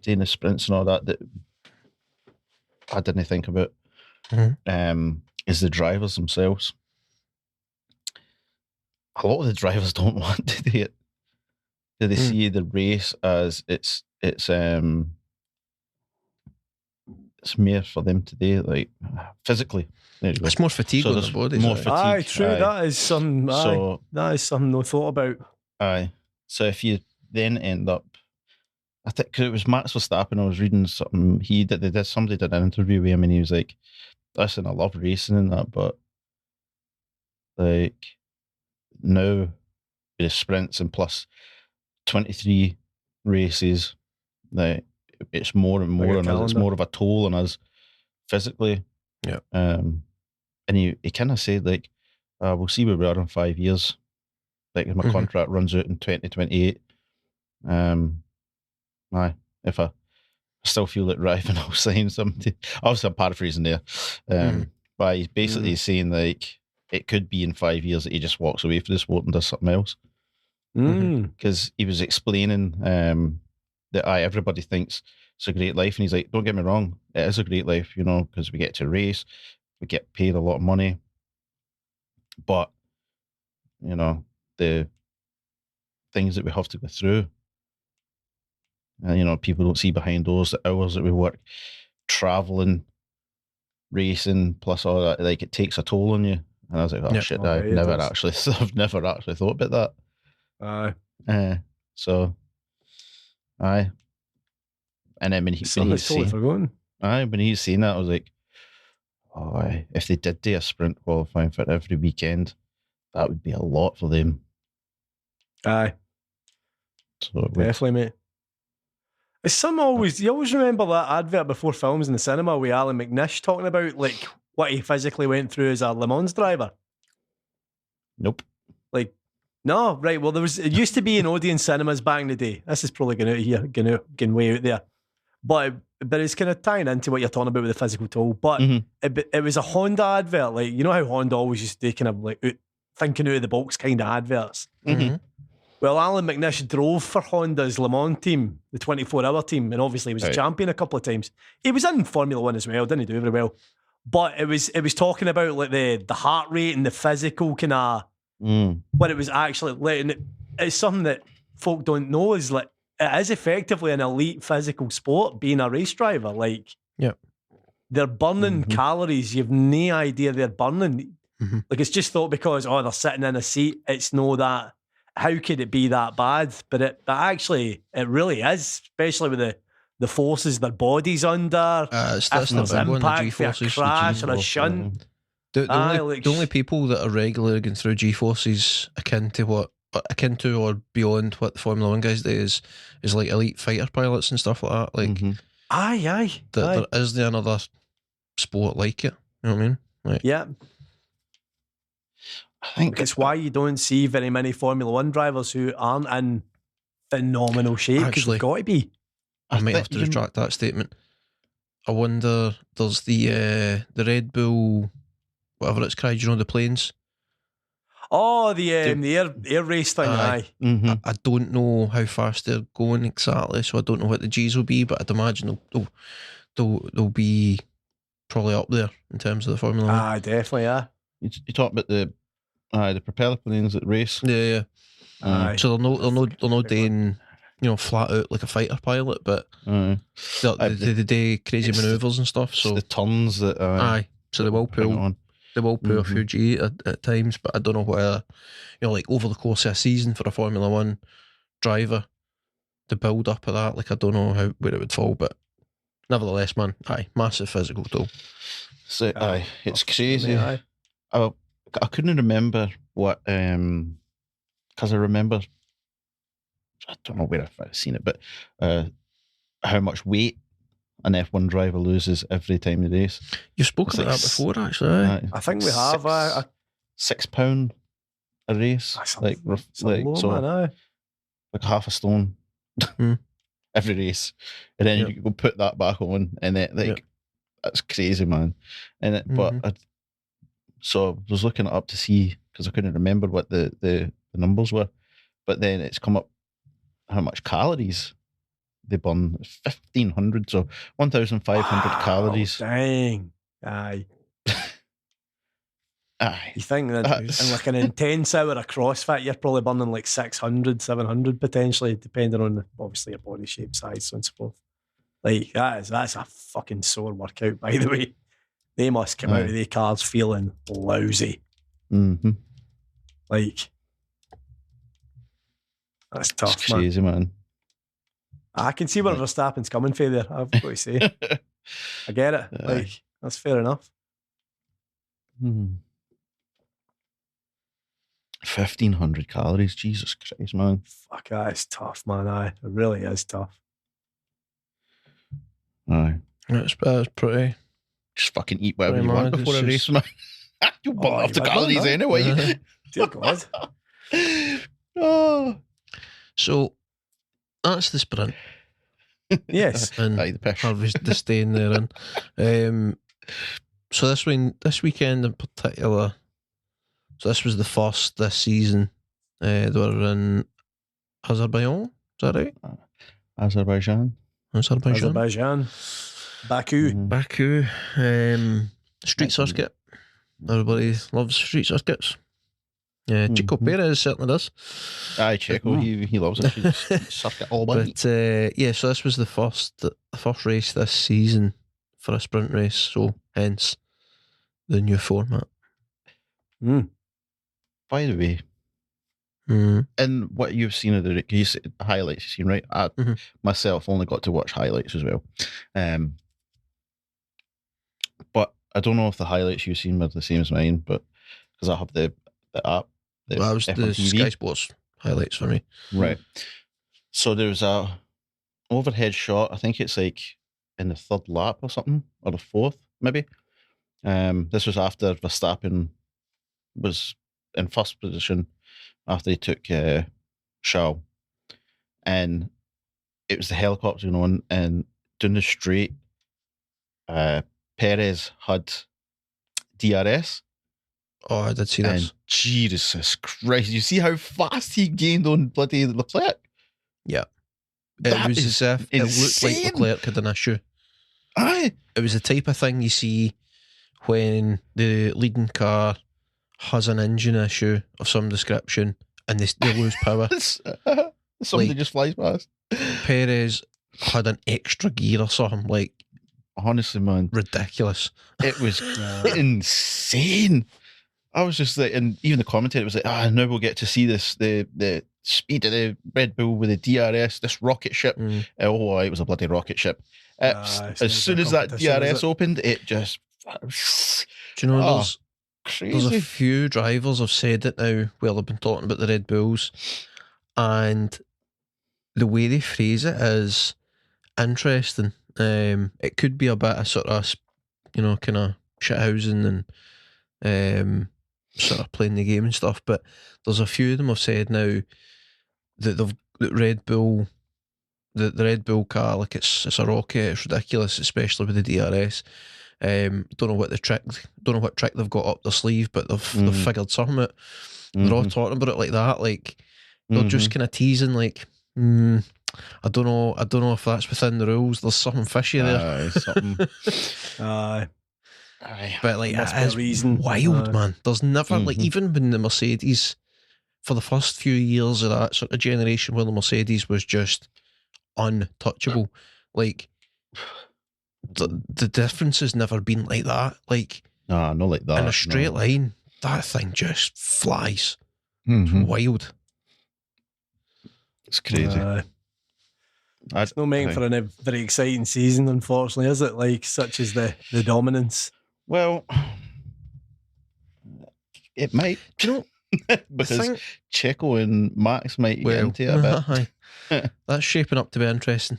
doing the sprints and all that I didn't think about is the drivers themselves. A lot of the drivers don't want to do it. They see the race as it's mere for them to do, like physically. Anyway. It's more fatigue on the body. More fatigue. Aye, true. Aye. That is some. That is something no thought about. Aye. So if you then end up, I think because it was Max Verstappen, I was reading something. Somebody did an interview with him, and he was like, "Listen, I love racing and that, but like now with the sprints and plus 23 races, like it's more and more on us. It's more of a toll on us physically." Yeah. And he kind of said like, "We'll see where we are in 5 years. Like if my contract runs out in 2028. If I still feel like driving, I'll sign something." Obviously, I'm paraphrasing there. But he's basically saying like it could be in 5 years that he just walks away from the sport and does something else. Because he was explaining that everybody thinks it's a great life, and he's like, "Don't get me wrong, it is a great life, because we get to race, we get paid a lot of money, but the things that we have to go through, and people don't see behind those, the hours that we work, traveling, racing, plus all that, like it takes a toll on you." And I was like, "Oh shit, I've never actually thought about that." So, aye. And then when he's saying that, I was like, "Oh, if they did do a sprint qualifying for every weekend, that would be a lot for them." Aye. So definitely, mate. You always remember that advert before films in the cinema with Alan McNish talking about like what he physically went through as a Le Mans driver? Nope. Like, no, right. Well, it used to be in Odeon cinemas back in the day. This is probably going way out there. But it's kind of tying into what you're talking about with the physical toll. But it was a Honda advert. Like, you know how Honda always used to do kind of like thinking out of the box kind of adverts? Well, Alan McNish drove for Honda's Le Mans team, the 24-hour team, and obviously he was a champion a couple of times. He was in Formula 1 as well, didn't he do very well? But it was talking about like the heart rate and the physical kind of what it was actually like. And it's something that folk don't know is like it is effectively an elite physical sport being a race driver. Like, they're burning calories. You've no idea they're burning. Like, it's just thought because they're sitting in a seat. It's no that. How could it be that bad? But actually, it really is, especially with the forces their body's under. That's the big one, the G-forces. A crash or a shunt. The only people that are regularly going through G-forces akin to or beyond what the Formula 1 guys do is like elite fighter pilots and stuff like that. Like, aye. There is another sport like it. You know what I mean? Like, yeah. I think it's why you don't see very many Formula 1 drivers who aren't in phenomenal shape, because they've got to be. I might have to retract that statement. I wonder, there's the Red Bull, whatever it's called, the planes? Oh, the air race thing, aye. I don't know how fast they're going exactly, so I don't know what the G's will be, but I'd imagine they'll be probably up there in terms of the Formula 1. Aye, definitely, yeah. You talk about the propeller planes that race. Yeah. So they're not doing, flat out like a fighter pilot, but they do crazy manoeuvres and stuff. So the turns that so they will pull a few G at times, but I don't know whether like over the course of a season for a Formula 1 driver, the build up of that, like I don't know where it would fall, but nevertheless, man, massive physical toll. So it's crazy. I couldn't remember what, because I remember, I don't know where I've seen it, but how much weight an F1 driver loses every time they race. You've spoken about that before, actually. I think we have. £6 a race, like half a stone every race, and then you go put that back on, and then that's crazy, man. And so I was looking it up to see, because I couldn't remember what the the numbers were, but then it's come up how much calories they burn. 1,500, so 1,500 calories. Dang. Aye. Aye. You think that in like an intense hour of CrossFit, you're probably burning like 600, 700 potentially, depending on obviously your body shape, size, so and so forth. Like that's a fucking sore workout, by the way. They must come out of their cars feeling lousy. Mm-hmm. Like that's tough, It's crazy, man. I can see where Verstappen's coming for there, I've got to say. I get it. Like, that's fair enough. 1,500 calories, Jesus Christ, man. Fuck, that is tough, man. Aye, it really is tough. Aye. That's pretty. Just fucking eat whatever you want before a race, man. You'll burn off the calories anyway. Dear God. Oh. So, that's the sprint. Yes. And Aye, the pish. Harvey's disdain therein. So this weekend in particular, so this was the first this season. They were in Azerbaijan, is that right? Azerbaijan. Baku. Street circuit. Everybody loves street circuits. Chico Perez certainly does. Aye, Checo, he loves it. He's circuit all about. But so this was the first race this season for a sprint race, so hence the new format. By the way, and what you've seen of the highlights you've seen, right? I myself only got to watch highlights as well. But I don't know if the highlights you've seen were the same as mine, but because I have the app. That was the Sky Sports highlights for me. Right. So there was a overhead shot. I think it's like in the third lap or something, or the fourth, maybe. This was after Verstappen was in first position after he took Charles. And it was the helicopter going on, and down the straight, Perez had DRS. Oh, I did see this. And Jesus Christ, you see how fast he gained on bloody Leclerc? Yeah. It was as if it looked like Leclerc had an issue. Aye. It was the type of thing you see when the leading car has an engine issue of some description and they lose power. Somebody just flies past. Perez had an extra gear or something, like, honestly, man, ridiculous. It was insane. I was just like, and even the commentator was like, now we'll get to see this, the speed of the Red Bull with the DRS, this rocket ship. Oh, it was a bloody rocket ship. As soon as that DRS opened, it just... Do you know, crazy. There's a few drivers have said it now, well, they've been talking about the Red Bulls, and the way they phrase it is interesting. It could be a bit of sort of, kind of shithousing and sort of playing the game and stuff, but there's a few of them have said now that the Red Bull, the Red Bull car, like it's a rocket, it's ridiculous, especially with the DRS. Don't know what trick they've got up their sleeve, but they've figured something out. They're all talking about it like that, like they're just kind of teasing, like, I don't know if that's within the rules. There's something fishy there. Aye. But like, it is wild, man. There's never like, even when the Mercedes, for the first few years of that sort of generation where the Mercedes was just untouchable, like the difference has never been like that. Like, not like that. In a straight line, that thing just flies. It's wild. It's crazy. It's not making for a very exciting season, unfortunately, is it? Like, such as the dominance. Well, it might. Do you know? Because Checo and Max might get into it a bit. That's shaping up to be interesting.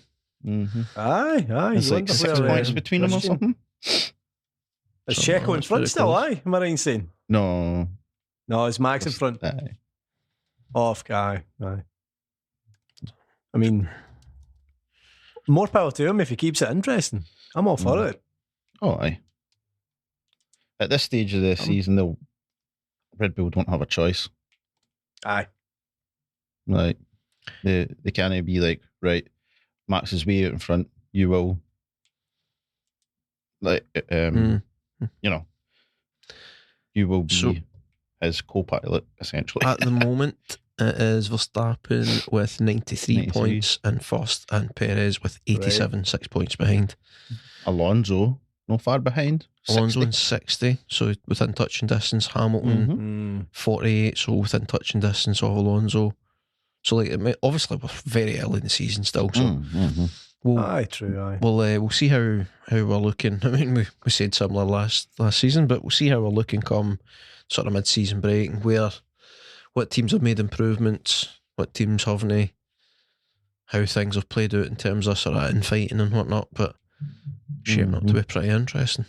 Aye. It's like 6 points between them or something. Is Checo in front still, aye? Am I right in saying? No, it's Max in front. Aye. Off guy. Aye. I mean, more power to him if he keeps it interesting. I'm all for it. Oh, aye. At this stage of the season, Red Bull don't have a choice. Aye. Like they can't be like, right, Max is way out in front. You will, like, you know, you will be his co-pilot essentially. At the moment, it is Verstappen with 93 points in first, and Perez with 87, 6 points behind. Alonso, not far behind. Alonso in 60, so within touching distance. Hamilton 48, so within touching distance of Alonso. So like, obviously we're very early in the season still. So we'll see how we're looking. I mean, we said similar last season, but we'll see how we're looking come sort of mid-season break, and what teams have made improvements, what teams haven't, how things have played out in terms of sort of infighting and whatnot. But shaping up to be pretty interesting.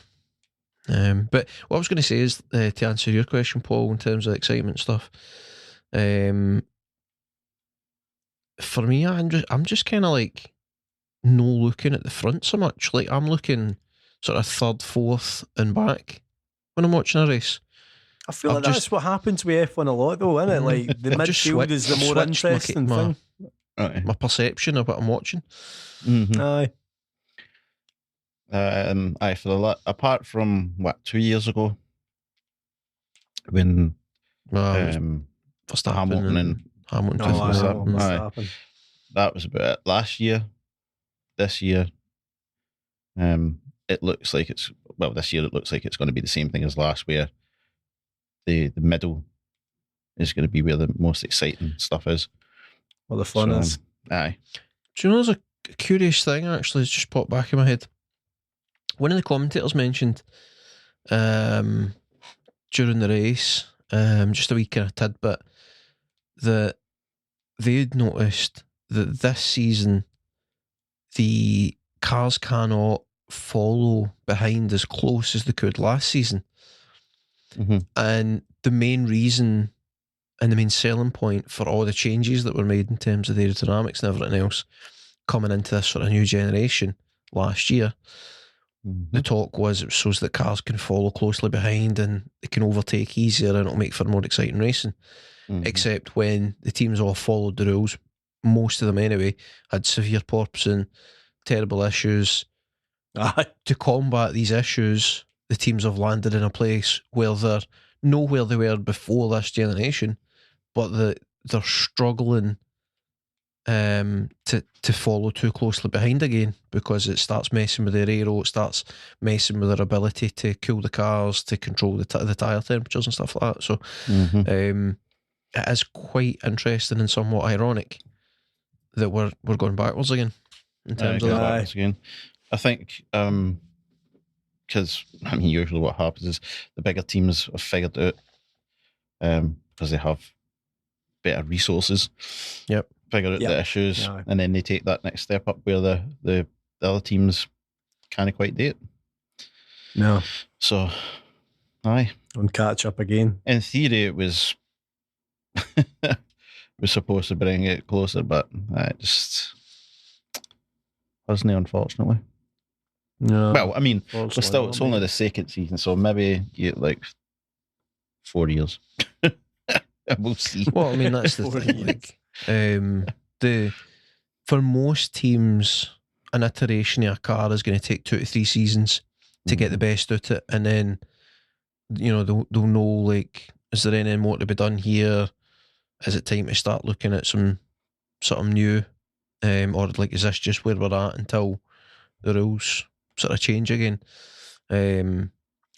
But what I was going to say is, to answer your question, Paul, in terms of excitement stuff, for me, I'm just kind of like no looking at the front so much. Like, I'm looking sort of third, fourth, and back when I'm watching a race. I feel like that's what happens with F1 a lot, though, isn't it? Like, the midfield is the more interesting thing. My perception of what I'm watching. Aye. Apart from 2 years ago, when Hamilton and Verstappen. That was about it. Last year, this year, it looks like it's this year it looks like it's going to be the same thing as last, where the middle is going to be where the most exciting stuff is. Well, the fun is. Aye. Do you know, there's a curious thing actually that's just popped back in my head. One of the commentators mentioned during the race, just a wee kind of tidbit, that they'd noticed that this season the cars cannot follow behind as close as they could last season. And the main reason and the main selling point for all the changes that were made in terms of the aerodynamics and everything else coming into this sort of new generation last year, the talk was it was so that cars can follow closely behind and they can overtake easier and it'll make for more exciting racing. Except when the teams all followed the rules, most of them anyway, had severe porpoising, terrible issues. To combat these issues, the teams have landed in a place where they're not where they were before this generation, but they're struggling to follow too closely behind again, because it starts messing with their aero, it starts messing with their ability to cool the cars, to control the tyre temperatures and stuff like that. So it is quite interesting and somewhat ironic that we're going backwards again in terms of that. Again. I think because usually what happens is the bigger teams have figured out, because they have better resources. Yep. Figure out the issues, and then they take that next step up where the other teams can't quite do it. No. So, aye. And catch up again. In theory, it was supposed to bring it closer, but it just wasn't, unfortunately. No. Well, I mean, it's only the second season, so maybe like 4 years. We'll see. Well, I mean, that's the thing. Like, for most teams, an iteration of a car is going to take 2 to 3 seasons to get the best out of it, and then they'll know, like, is there any more to be done here? Is it time to start looking at something new, or like, is this just where we're at until the rules sort of change again? And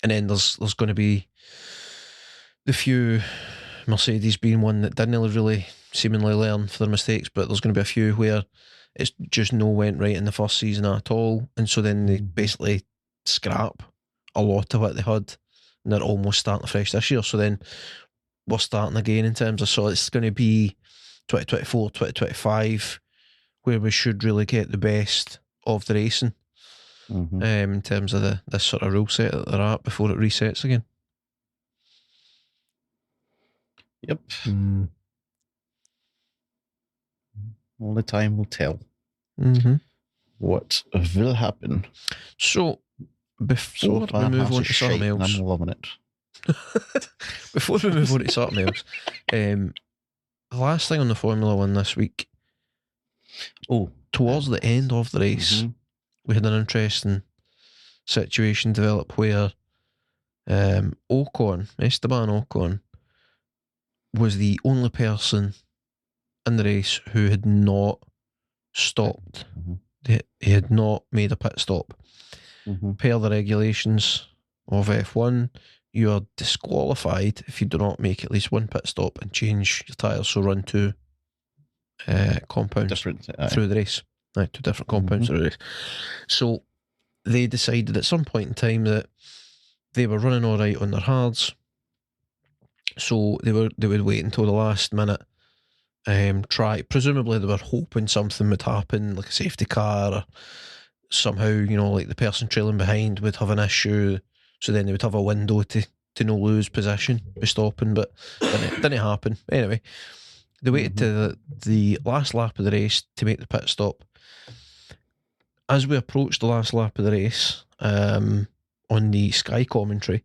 then there's going to be the few, Mercedes being one that didn't really seemingly learn for their mistakes, but there's going to be a few where it's just no went right in the first season at all, and so then they basically scrap a lot of what they had, and they're almost starting afresh this year. So then we're starting again in terms of, so it's going to be 2024, 2025 where we should really get the best of the racing, in terms of this sort of rule set that they're at before it resets again. Yep. Only time will tell what will happen. So before we move on to something else, I'm loving it. Before we move on to something else, last thing on the Formula One this week. Towards the end of the race, we had an interesting situation develop where Esteban Ocon, was the only person in the race who had not stopped. He had not made a pit stop. Per the regulations of F1, you are disqualified if you do not make at least one pit stop and change your tyres, so run two compounds through the race. Two different compounds through the race. So they decided at some point in time that they were running all right on their hards, so they would wait until the last minute. Presumably they were hoping something would happen, like a safety car, or somehow, like the person trailing behind would have an issue, so then they would have a window to no lose position by stopping, but didn't happen. Anyway, they waited to the last lap of the race to make the pit stop. As we approached the last lap of the race, on the Sky commentary,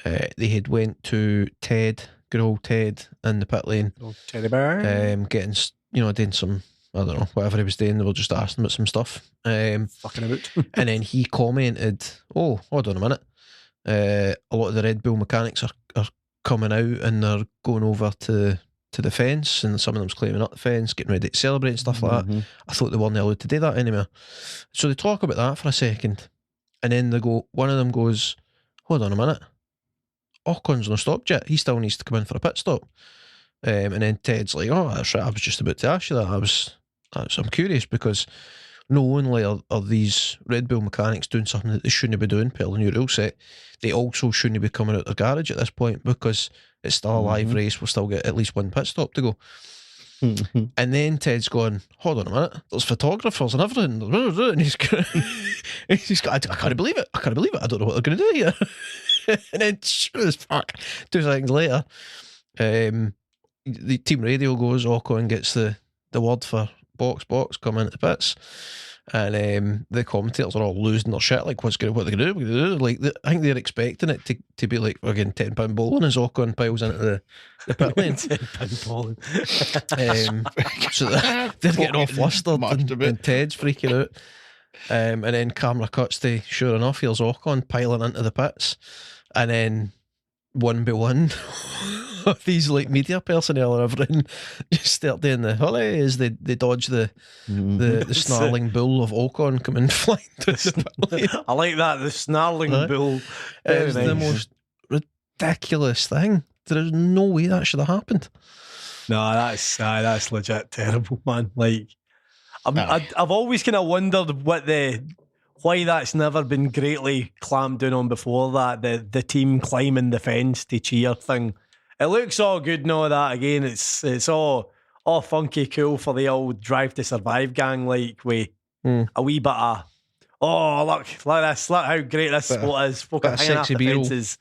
they had went to Ted, good old Ted, in the pit lane. Old Teddy bear. Getting, doing some, I don't know, whatever he was doing. They were just asking about some stuff. Fucking about. And then he commented, oh, hold on a minute. A lot of the Red Bull mechanics are coming out and they're going over to the fence, and some of them's climbing up the fence, getting ready to celebrate and stuff like that. I thought they weren't allowed to do that anymore. So they talk about that for a second, and then one of them goes, hold on a minute, Ocon's not stopped yet, he still needs to come in for a pit stop. And then Ted's like, oh, that's right, I was just about to ask you that. I'm curious, because not only are these Red Bull mechanics doing something that they shouldn't be doing per the new rule set, they also shouldn't be coming out their garage at this point, because it's still a live race. We'll still get at least one pit stop to go. And then Ted's going, hold on a minute, there's photographers and everything. And he's got, I can't believe it. I don't know what they're going to do here. And then, sure as fuck, 2 seconds later, the team radio goes, Ocon gets the word for box, come into the pits. And the commentators are all losing their shit, like what they're going to do. Like, I think they're expecting it to be like, we're getting £10 bowling as Ocon piles into the pit lane. £10 bowling. So they're getting all flustered, and Ted's freaking out. And then camera cuts to, sure enough, here's Ocon piling into the pits, and then one by one these like media personnel and everything just start doing the holly as they dodge the snarling bull of Ocon coming flying to the pit lane. I like that, the snarling bull. It was the most ridiculous thing. There's no way that should have happened. No, that's legit terrible, man. Like, I've always kind of wondered why that's never been greatly clamped down on before, that the team climbing the fence to cheer thing. It looks all good and all that. Again, it's all funky cool for the old Drive to Survive gang, like with a wee bit of, oh, look this, look how great this sport is. Folk are hanging off the fences.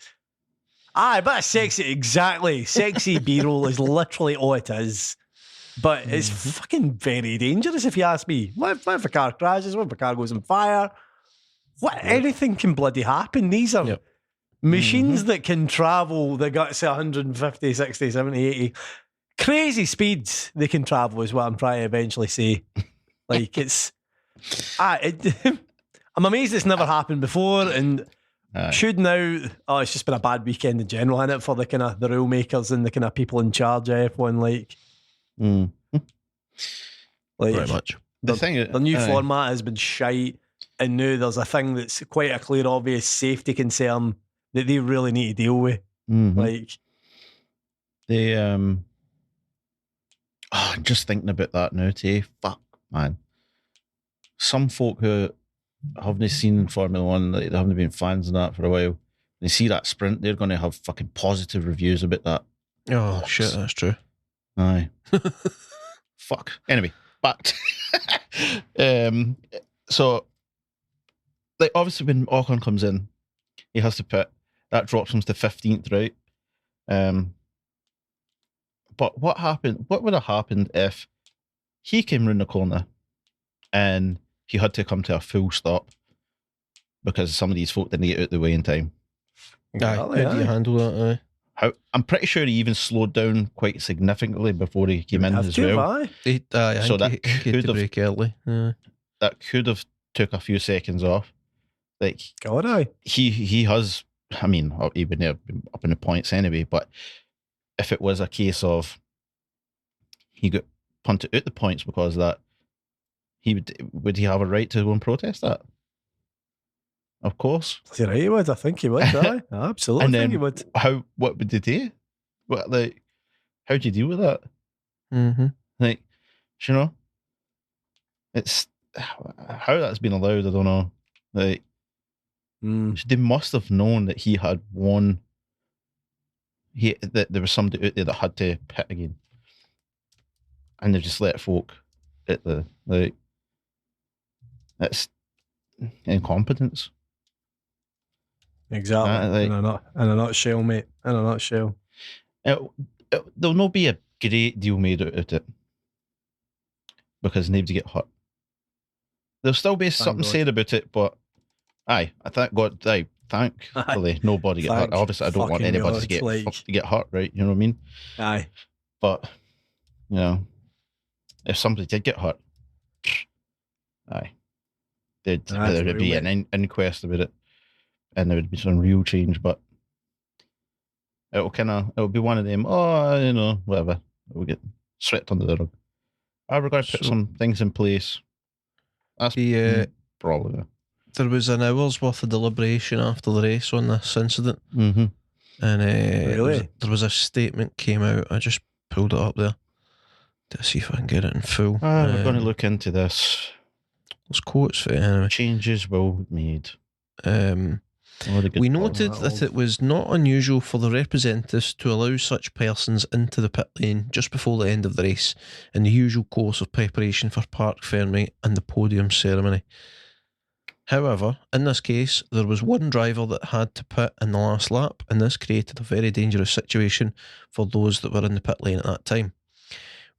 Aye, but sexy, exactly. Sexy B-roll is literally all it is. But it's fucking very dangerous, if you ask me. What if a car crashes? What if a car goes on fire? Anything can bloody happen. These are machines that can travel, they got to say 150, 60, 70, 80. Crazy speeds they can travel is what I'm trying to eventually say. Like, it's... I'm amazed it's never happened before, and should now... Oh, it's just been a bad weekend in general, innit, for the kind of the rule makers and the kind of people in charge of F1, like... Pretty much. The new format has been shite, and now there's a thing that's quite a clear, obvious safety concern that they really need to deal with. Like, they just thinking about that now today. Fuck, man. Some folk who haven't seen Formula One, they haven't been fans of that for a while, they see that sprint, they're going to have fucking positive reviews about that. Oh, shit, that's true. Aye. Fuck. Anyway, back. So, like, obviously when Ocon comes in, he has to pit. That drops him to 15th, right? But what would have happened if he came round the corner and he had to come to a full stop because some of these folk didn't get out the way in time? How do you handle that? I'm pretty sure he even slowed down quite significantly before he came in as well. I think he had to brake early. That could have took a few seconds off. Like, God, aye. He has. I mean, he wouldn't have been up in the points anyway. But if it was a case of he got punted out the points because of that, would he have a right to go and protest that? Of course. You're right, he would. I think he would. Aye, absolutely. And I then think he would. what would they do? How do you deal with that? Mm-hmm. Like, you know, it's how that's been allowed. I don't know. Like, they must have known that he had won. That there was somebody out there that had to pit again, and they've just let folk at the That's incompetence. Exactly. In a nutshell, mate. In a nutshell. There'll not be a great deal made out of it because nobody get hurt. There'll still be something said about it, but I thank God. Thankfully, nobody get hurt. Obviously, I don't want anybody to get hurt, right? You know what I mean? Aye. But, you know, if somebody did get hurt, there would be an inquest about it, and there would be some real change. But it'll be one of them. Oh, you know, whatever. We'll get swept under the rug. We're going to put some things in place. That's probably. There was an hour's worth of deliberation after the race on this incident. Mm-hmm. And really? there was a statement came out. I just pulled it up there to see if I can get it in full. We're going to look into this. There's quotes for it anyway. Changes will be made. We noted that it was not unusual for the representatives to allow such persons into the pit lane just before the end of the race in the usual course of preparation for Parc Fermé and the podium ceremony. However, in this case, there was one driver that had to pit in the last lap, and this created a very dangerous situation for those that were in the pit lane at that time.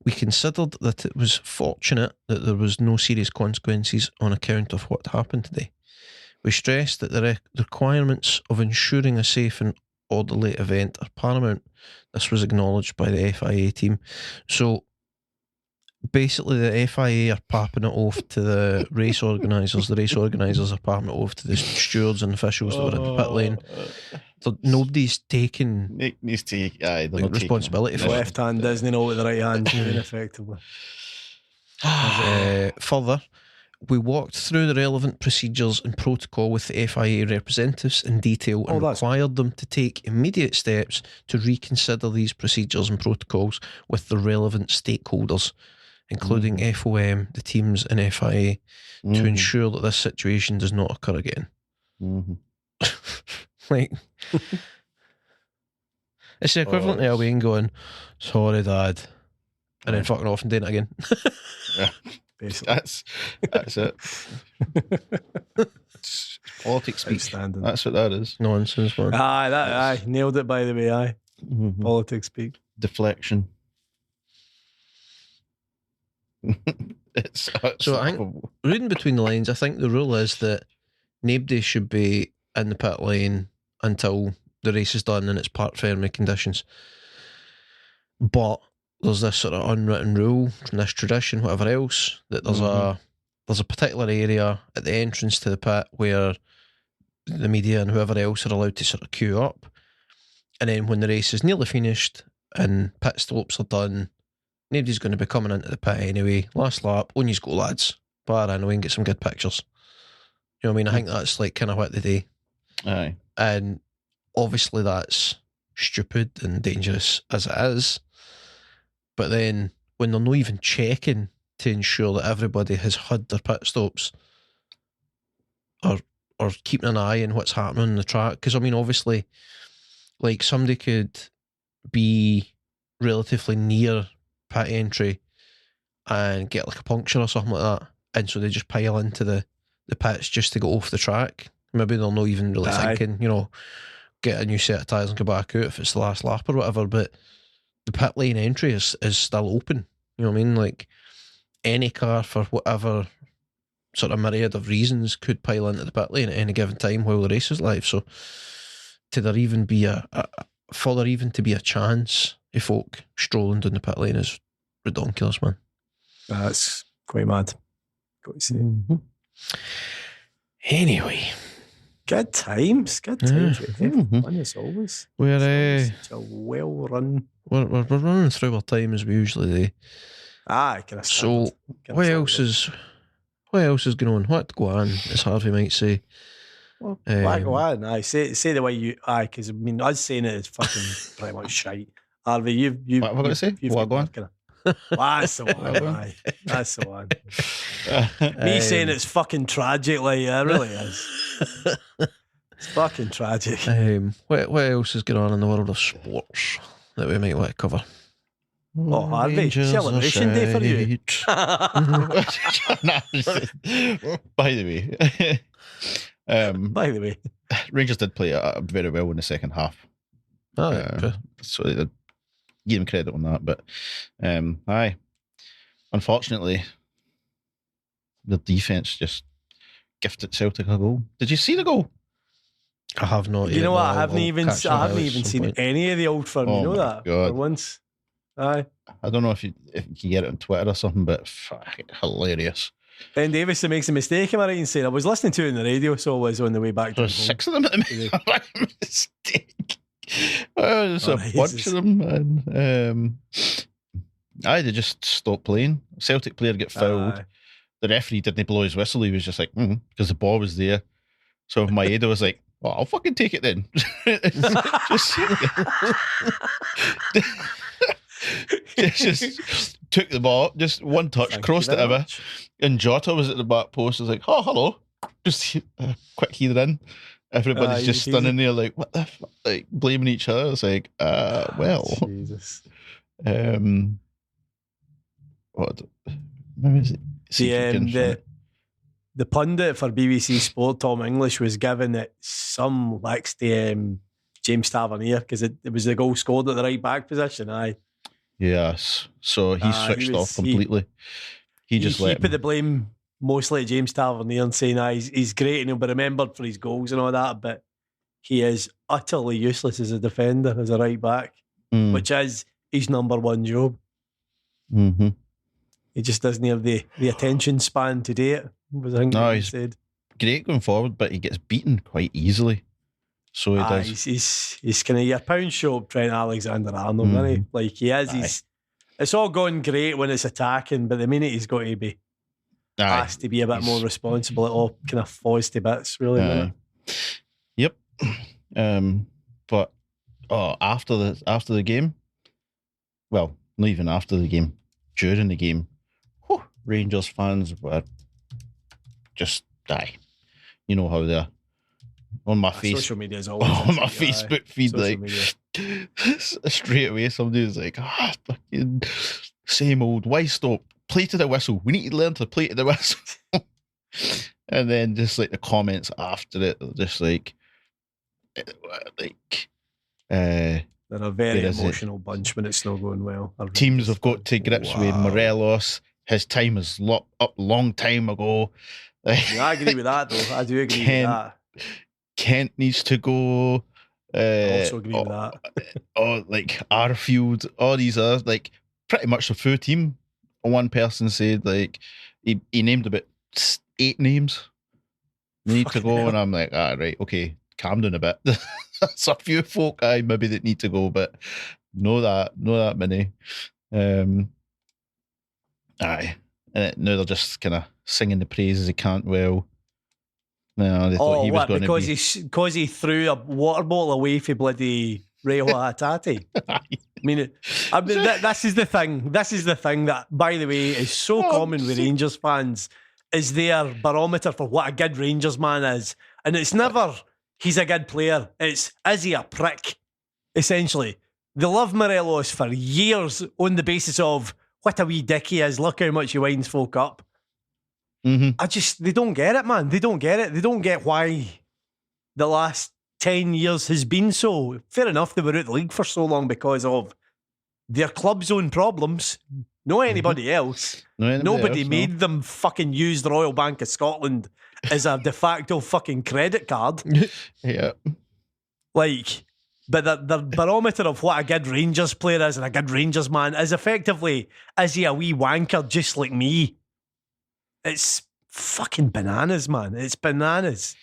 We considered that it was fortunate that there was no serious consequences on account of what happened today. We stressed that the requirements of ensuring a safe and orderly event are paramount. This was acknowledged by the FIA team. So basically the FIA are papping it off to the race organisers. The race organisers are papping it off to the stewards and officials that were in the pit lane. So nobody's taking responsibility for it. Left hand doesn't know what the right hand's doing effectively. Further, we walked through the relevant procedures and protocol with the FIA representatives in detail and required them to take immediate steps to reconsider these procedures and protocols with the relevant stakeholders, including FOM, the teams and FIA, to ensure that this situation does not occur again. Like, it's the equivalent of Wayne going, sorry dad, and then fucking off and doing it again. Yeah. Basically. That's it. It's politics speak. That's what that is. Nonsense, man. Aye, nailed it by the way. Aye, politics speak. Deflection. So I think, reading between the lines, I think the rule is that nobody should be in the pit lane until the race is done and it's Parc Fermé conditions. But there's this sort of unwritten rule from this tradition, whatever else, that there's a particular area at the entrance to the pit where the media and whoever else are allowed to sort of queue up, and then when the race is nearly finished and pit stops are done, nobody's going to be coming into the pit anyway. Last lap, on you go, lads. Bar in, we can get some good pictures. You know what I mean? I think that's like kind of what they do. Aye. And obviously that's stupid and dangerous as it is. But then when they're not even checking to ensure that everybody has had their pit stops or keeping an eye on what's happening on the track, because I mean, obviously, like somebody could be relatively near pit entry and get like a puncture or something like that, and so they just pile into the pits just to go off the track. Maybe they're not even really thinking, you know, get a new set of tyres and go back out if it's the last lap or whatever, but the pit lane entry is still open. You know what I mean? Like, any car for whatever sort of myriad of reasons could pile into the pit lane at any given time while the race is live. So to there even be a for there even to be a chance of folk strolling down the pit lane is ridiculous, man. That's quite mad. Got to say. Anyway, good times. Fun as always. We're such a well run. We're running through our time as we usually do. I can. So what else is going on? What go on, as Harvey might say. Well, why go on? I say the way you. Because I mean, us saying it is fucking pretty much shite. Harvey, you. What am I going to say? What go on? That's the one. Aye. That's the one. Me saying it's fucking tragic, like it really is. It's fucking tragic. What else is going on in the world of sports that we might want to cover? Oh, Harvey, celebration day for you. By the way, Rangers did play very well in the second half. So they did give him credit on that, but unfortunately the defence just gifted Celtic a goal. Did you see the goal? I have not. You know what? I haven't even seen any of the Old Firm. You know that God. For once. Aye. I don't know if you can get it on Twitter or something, but hilarious. Ben Davis makes a mistake, am I right in saying? I was listening to it on the radio, so I was on the way back. There's 6 of them that made a mistake. There's a bunch of them, and they just stopped playing. Celtic player get fouled. The referee didn't blow his whistle. He was just like, because the ball was there. So Maeda was like, "Well, I'll fucking take it then." just took the ball, just one touch, crossed it over, and Jota was at the back post. Was like, "Oh, hello," just quick heater in. Everybody's just standing there like, what the fuck? Like blaming each other. It's like, Jesus. What is it? The pundit for BBC Sport, Tom English, was giving it some licks to James Tavernier because it was the goal scored at the right back position. Aye. Yes. So he switched off completely. He put the blame mostly at James Tavernier and saying, he's great and he'll be remembered for his goals and all that, but he is utterly useless as a defender, as a right back, which is his number one job. Mm-hmm. He just doesn't have the attention span to do it. He's said. Great going forward, but he gets beaten quite easily. So he does. He's kind of your pound shop Trent Alexander-Arnold, isn't he? Like he is. It's all going great when it's attacking, but the minute he's got to be asked to be a bit more responsible, it all kind of falls to bits, really. Yep. But after the game, well, not even after the game, during the game, Rangers fans were just you know how they're on my social media is always on my Facebook feed, like straight away somebody was like, fucking same old, why stop? Play to the whistle. We need to learn to play to the whistle. And then just like the comments after it, just like they're a very emotional bunch when it's not going well. Teams have got to grips with Morelos. His time is up long time ago. I agree with that, though. I do agree with that. Kent needs to go. I also agree with that. Like Arfield, all these are like pretty much the full team. One person said like he named about 8 names. They need to go, and I'm like, right, okay, calm down a bit. There's a few folk maybe that need to go, but no that many. And now they're just kind of singing the praises of Cantwell. No, they thought he was going to be... because he threw a water bottle away for bloody Reho Hatate. I mean, this is the thing. This is the thing that, by the way, is so common with Rangers fans, is their barometer for what a good Rangers man is. And it's never, he's a good player. It's, is he a prick? Essentially. They love Morelos for years on the basis of, what a wee dick he is. Look how much he winds folk up. Mm-hmm. They don't get it, man. They don't get it. They don't get why the last 10 years has been so. Fair enough, they were out the league for so long because of their club's own problems. No anybody else. Nobody made them fucking use the Royal Bank of Scotland as a de facto fucking credit card. Yeah. Like, But the barometer of what a good Rangers player is and a good Rangers man is effectively, is he a wee wanker just like me? It's fucking bananas, man. It's bananas.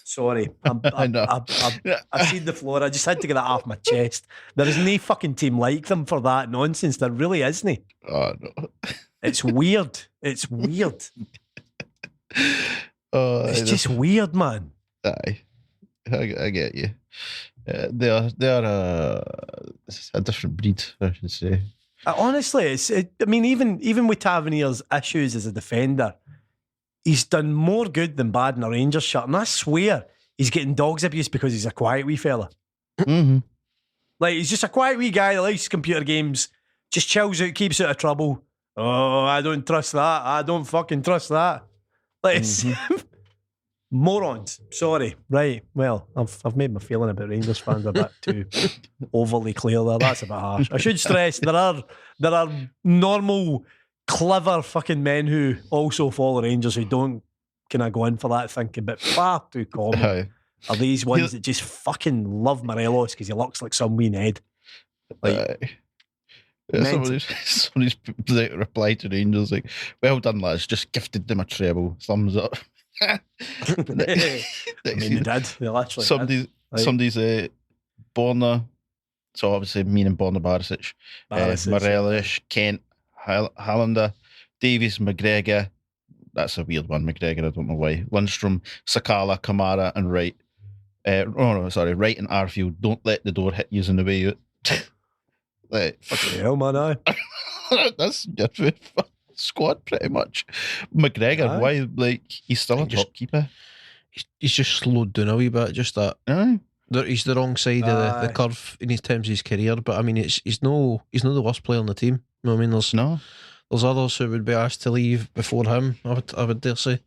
Sorry. I know. I've seen the floor. I just had to get that off my chest. There is no fucking team like them for that nonsense. There really isn't. Oh, no. It's weird. It's weird. It's just weird, man. Aye. I get you. They are a different breed, I should say. Honestly, I mean, even with Tavernier's issues as a defender, he's done more good than bad in a Rangers shirt. And I swear he's getting dog's abuse because he's a quiet wee fella. Mm-hmm. Like, he's just a quiet wee guy that likes computer games, just chills out, keeps out of trouble. Oh, I don't trust that. I don't fucking trust that. Like, it's morons. Sorry. Right. Well, I've made my feeling about Rangers fans a bit too overly clear there. That's a bit harsh. I should stress there are normal, clever fucking men who also follow Rangers who don't kind of go in for that thinking, but far too common are these ones that just fucking love Morelos because he looks like some wee Ned. Like, somebody's replied to Rangers like, well done lads, just gifted them a treble, thumbs up. I mean, they did. They literally somebody's Borna, so obviously meaning Borna Barisic, Morelos, Kent, Hallander, Davies, McGregor. That's a weird one, McGregor, I don't know why. Lundstrom, Sakala, Kamara, and Wright. Wright and Arfield. Don't let the door hit you in the way out. Like, fucking hell, man, aye. That's your squad pretty much. McGregor, why? Like, he's still a top keeper. He's just slowed down a wee bit. Just that. He's the wrong side of the curve in terms of his career. But I mean, he's no the worst player on the team. You know what I mean? There's others who would be asked to leave before him. I would dare say.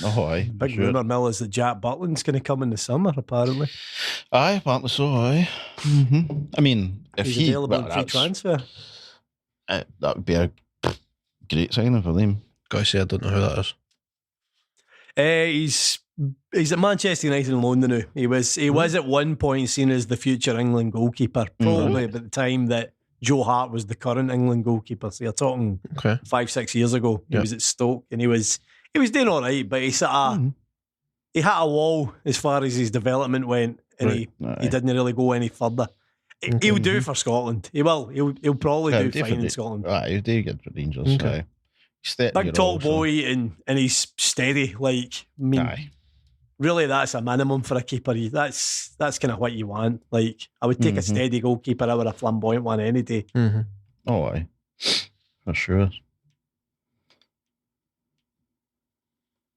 Oh, aye. Big rumour mill is that Jack Butland's going to come in the summer, apparently. Aye, apparently so, aye. Mm-hmm. I mean, if he's available in free transfer. That would be a great signing for them. Gotta say, I don't know who that is. He's at Manchester United on loan now. He was at one point seen as the future England goalkeeper, probably at the time that Joe Hart was the current England goalkeeper. So you're talking 5-6 years ago. He was at Stoke and he was doing all right, but he hit a wall as far as his development went, and he didn't really go any further. He'll do for Scotland. He will. He'll probably do fine in Scotland. He'll do good for Rangers. Okay. Big tall boy and he's steady. Like, I mean, really, that's a minimum for a keeper. That's kind of what you want. Like, I would take a steady goalkeeper over a flamboyant one any day. Mm-hmm. Oh, aye, for sure.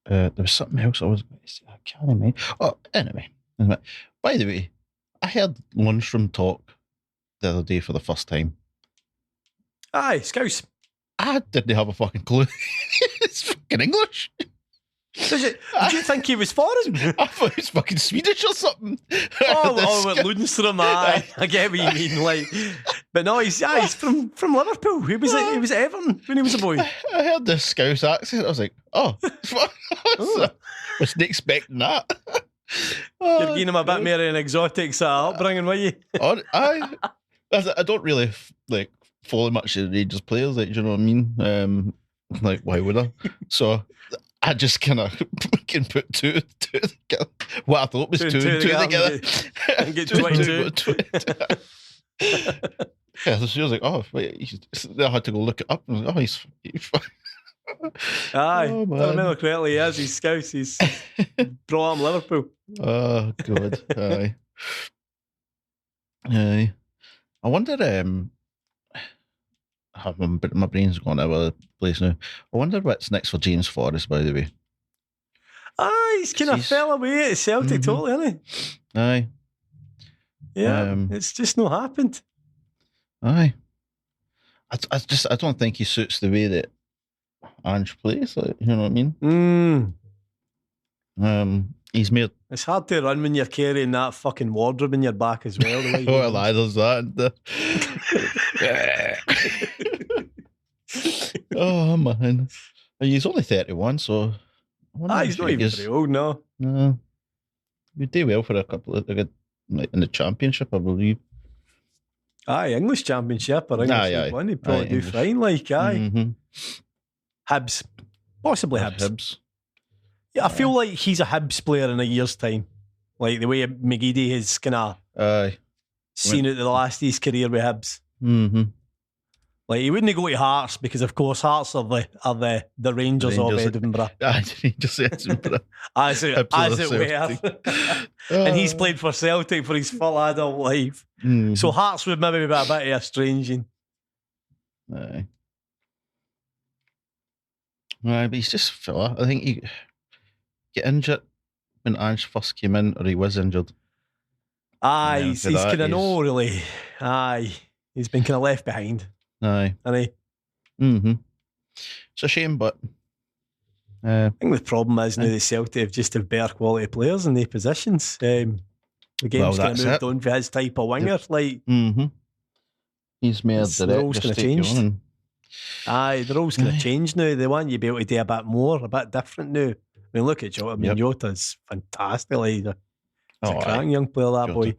There was something else I was going to say. I can't remember. Oh, anyway. By the way, I heard Lundstrom talk the other day for the first time. Aye, Scouse. I didn't have a fucking clue. It's fucking English. Did you think he was foreign? I thought he was fucking Swedish or something. With Lundstrom, aye. I get what you mean. Like, but no, he's from Liverpool. He was at Everton when he was a boy. I heard this Scouse accent. I was like, I wasn't expecting that. You're giving him a bit more of an exotic sort of upbringing, were you? I don't really like follow much of the Rangers players. Like, do you know what I mean? Like, why would I? So I just kind of can put two together. What I thought was two together. And get 22. Yeah, so she was like, oh, wait. I had to go look it up. And I was like, he's fine. Aye, if I remember correctly, he's Scouse. He's brought up Liverpool. Oh, God. Aye. Aye. I wonder, my brain's gone out of the place now. I wonder what's next for James Forrest, by the way. He's kind of fell away at Celtic, totally, hasn't he? Aye. Yeah, it's just not happened. Aye. I don't think he suits the way that Ange plays, like, you know what I mean? He's made. It's hard to run when you're carrying that fucking wardrobe in your back as well. Well, there's that. Oh man, he's only 31, so he's not even very old, no. No, he'd do well for a couple of good like in the Championship, I believe. Aye, English Championship or English League One, he'd probably do English. fine. Like, aye. Mm-hmm. Hibs. Possibly Hibs. Hibs. Yeah, I feel like he's a Hibs player in a year's time. Like the way McGeady has kind of seen out the last of his career with Hibs. Mm-hmm. Like he wouldn't go to Hearts because, of course, Hearts are the Rangers of Edinburgh. Just Edinburgh. as it were. And he's played for Celtic for his full adult life. Mm-hmm. So Hearts would maybe be a bit of a estranging. Aye. But he's just fella. I think he get injured when Ange first came in, or he was injured. Aye, he's kind of no really. Aye, he's been kind of left behind. Aye. Hasn't he? Mm-hmm. It's a shame, but I think the problem is now the Celtic have just have better quality players in their positions. The game's kind of moved on for his type of winger. Like, he's more direct. The roles kind of changed. Aye, the roles kind of changed now. They want you to be able to do a bit more, a bit different now. I mean, look at Jota. I mean, Jota's fantastic. Like, he's a cracking young player, that Jota. Boy.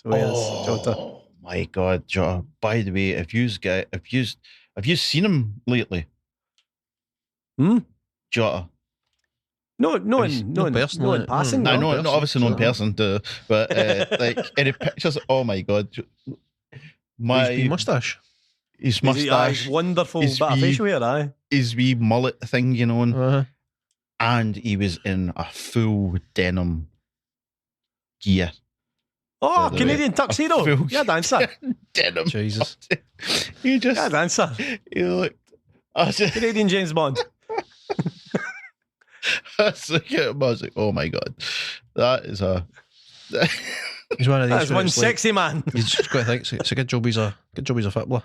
So he is, Jota. My God, Jota. By the way, have you seen him lately? Jota. No in passing. No, not obviously not in person, but like any pictures. Oh my God, his moustache. His moustache, his wonderful bit of facial hair, aye. His wee mullet thing, you know, and he was in a full denim gear. Oh, Canadian tuxedo. Yeah, dancer. Denim. Jesus. You just. Yeah, dancer. You looked. Canadian James Bond. I was looking at him, I was like, oh my God. That is a. He's one of these. That's one sexy man. You just got to think it's a good job he's a footballer.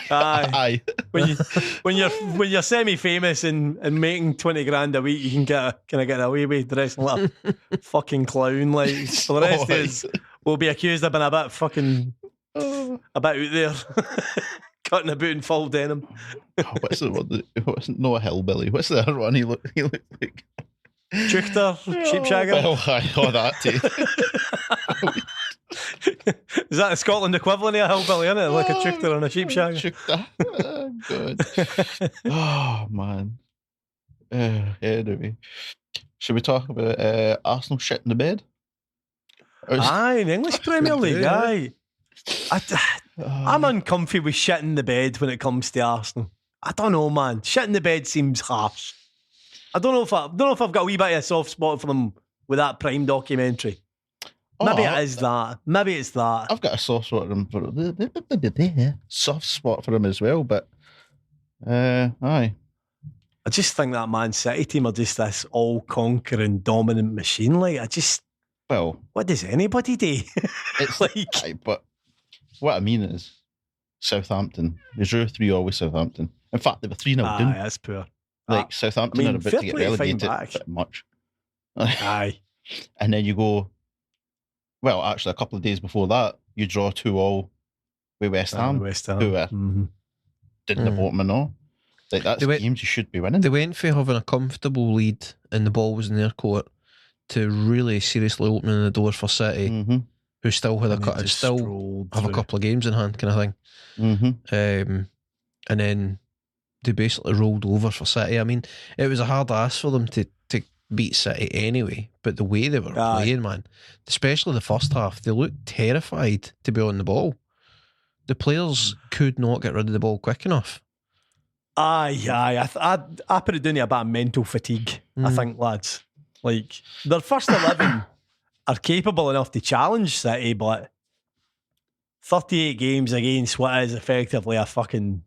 Aye. When you're semi-famous and making 20 grand a week, you can get away with dressing like a fucking clown. Like for the rest of us, we'll be accused of being a bit fucking a bit out there, cutting about in full denim. What's the one? No, a hillbilly. What's the other one? He looked like Trickster, sheepshagger. Well, that too. Is that the Scotland equivalent of a hillbilly, isn't it? Like a trickster and a sheepshagger. Oh, God. Oh, man. Anyway, should we talk about Arsenal shit in the bed? Aye, in the English Premier League, aye. I'm uncomfy with shit in the bed when it comes to Arsenal. I don't know, man. Shit in the bed seems harsh. I don't know if I've got a wee bit of a soft spot for them with that Prime documentary. Maybe it is that. Maybe it's that. I've got a soft spot for him as well, but aye. I just think that Man City team are just this all-conquering, dominant machine. Like, what does anybody do? It's like, but what I mean is, Southampton. They drew 3-0 with Southampton. In fact, they were 3-0 down. Aye, that's poor. Like Southampton are about to get relegated pretty much. Aye. And then you go. Well, actually, a couple of days before that, you draw 2-2 with West Ham. Who didn't the bottom and all. Like that's games you should be winning. They went for having a comfortable lead and the ball was in their court to really seriously opening the door for City, who still had have a couple of games in hand, kind of thing. And then they basically rolled over for City. I mean, it was a hard ask for them to beat City anyway, but the way they were playing, man, especially the first half, they looked terrified to be on the ball. The players could not get rid of the ball quick enough. Aye. I put it down to a bit of mental fatigue, I think, lads. Like, their first 11 are capable enough to challenge City, but 38 games against what is effectively a fucking...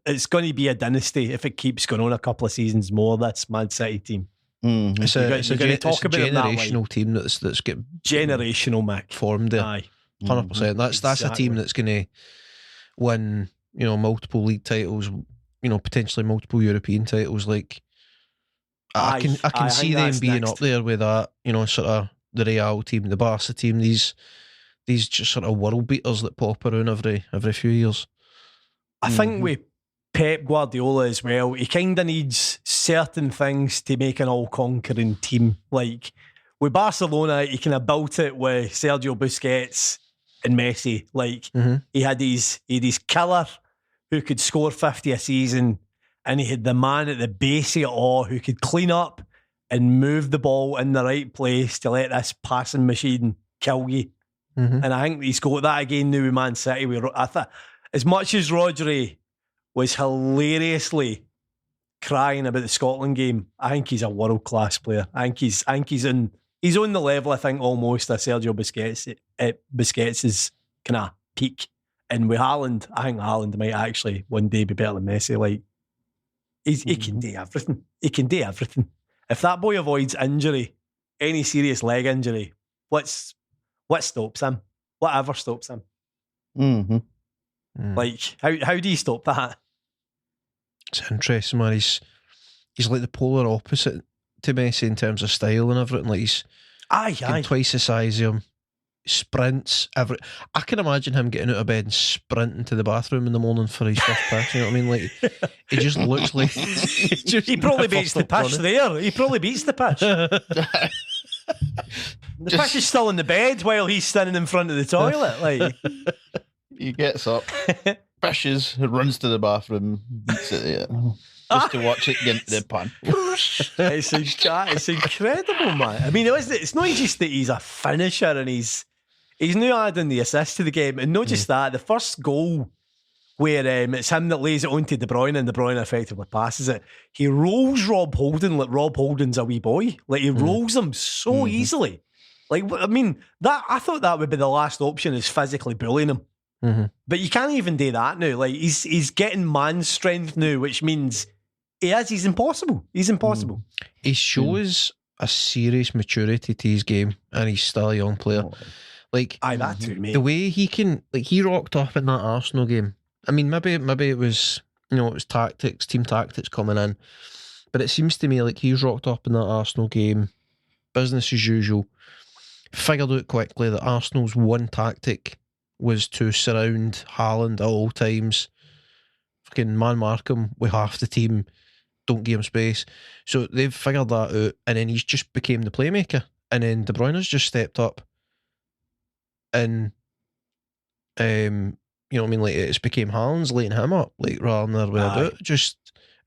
It's going to be a dynasty if it keeps going on a couple of seasons more, this Man City team. It's a generational team that's get generational, Mick. Formed there. Aye. 100%. That's a team that's going to win, multiple league titles, potentially multiple European titles. Like, I can see them being up there with that, sort of the Real team, the Barca team, these just sort of world beaters that pop around every few years. I think with Pep Guardiola as well, he kind of needs certain things to make an all-conquering team. Like, with Barcelona, he kind of built it with Sergio Busquets and Messi. Like, he had his killer who could score 50 a season, and he had the man at the base of it all who could clean up and move the ball in the right place to let this passing machine kill you. And I think he's got that again now with Man City. As much as Rodri was hilariously crying about the Scotland game, I think he's a world-class player. I think he's on the level, I think, almost of Sergio Busquets at Busquets' kind of peak. And with Haaland, I think Haaland might actually one day be better than Messi. Like, he can do everything. He can do everything. If that boy avoids injury, any serious leg injury, what stops him? Whatever stops him. Like, how do you stop that? It's interesting, man. He's like the polar opposite to Messi in terms of style and everything. Like, he's twice the size of him. Sprints I can imagine him getting out of bed and sprinting to the bathroom in the morning for his first piss. You know what I mean? Like, he just looks like he probably beats the pitch there. He probably beats the pitch. The pitch is still in the bed while he's standing in front of the toilet. Like, he gets up, pishes, runs to the bathroom, beats it there. Just to watch it get into the pan. It's incredible, man. I mean, it's not just that he's a finisher and he's now adding the assist to the game, and not just that. The first goal where it's him that lays it onto De Bruyne and De Bruyne effectively passes it. He rolls Rob Holding like Rob Holding's a wee boy. Like, he rolls him so easily. Like, I mean, I thought that would be the last option, is physically bullying him. But you can't even do that now. Like, he's getting man strength now, which means he's impossible. He's impossible. He shows a serious maturity to his game, and he's still a young player. Like, that too, mate. The way he can, like, he rocked up in that Arsenal game. I mean, maybe it was, it was tactics, team tactics coming in, but it seems to me like he's rocked up in that Arsenal game, business as usual. Figured out quickly that Arsenal's one tactic was to surround Haaland at all times, fucking man mark him with half the team, don't give him space. So they've figured that out, and then he's just became the playmaker, and then De Bruyne's just stepped up, and you know what I mean, like, it's became Haaland's lighting him up, like, rather than the other way about. Just,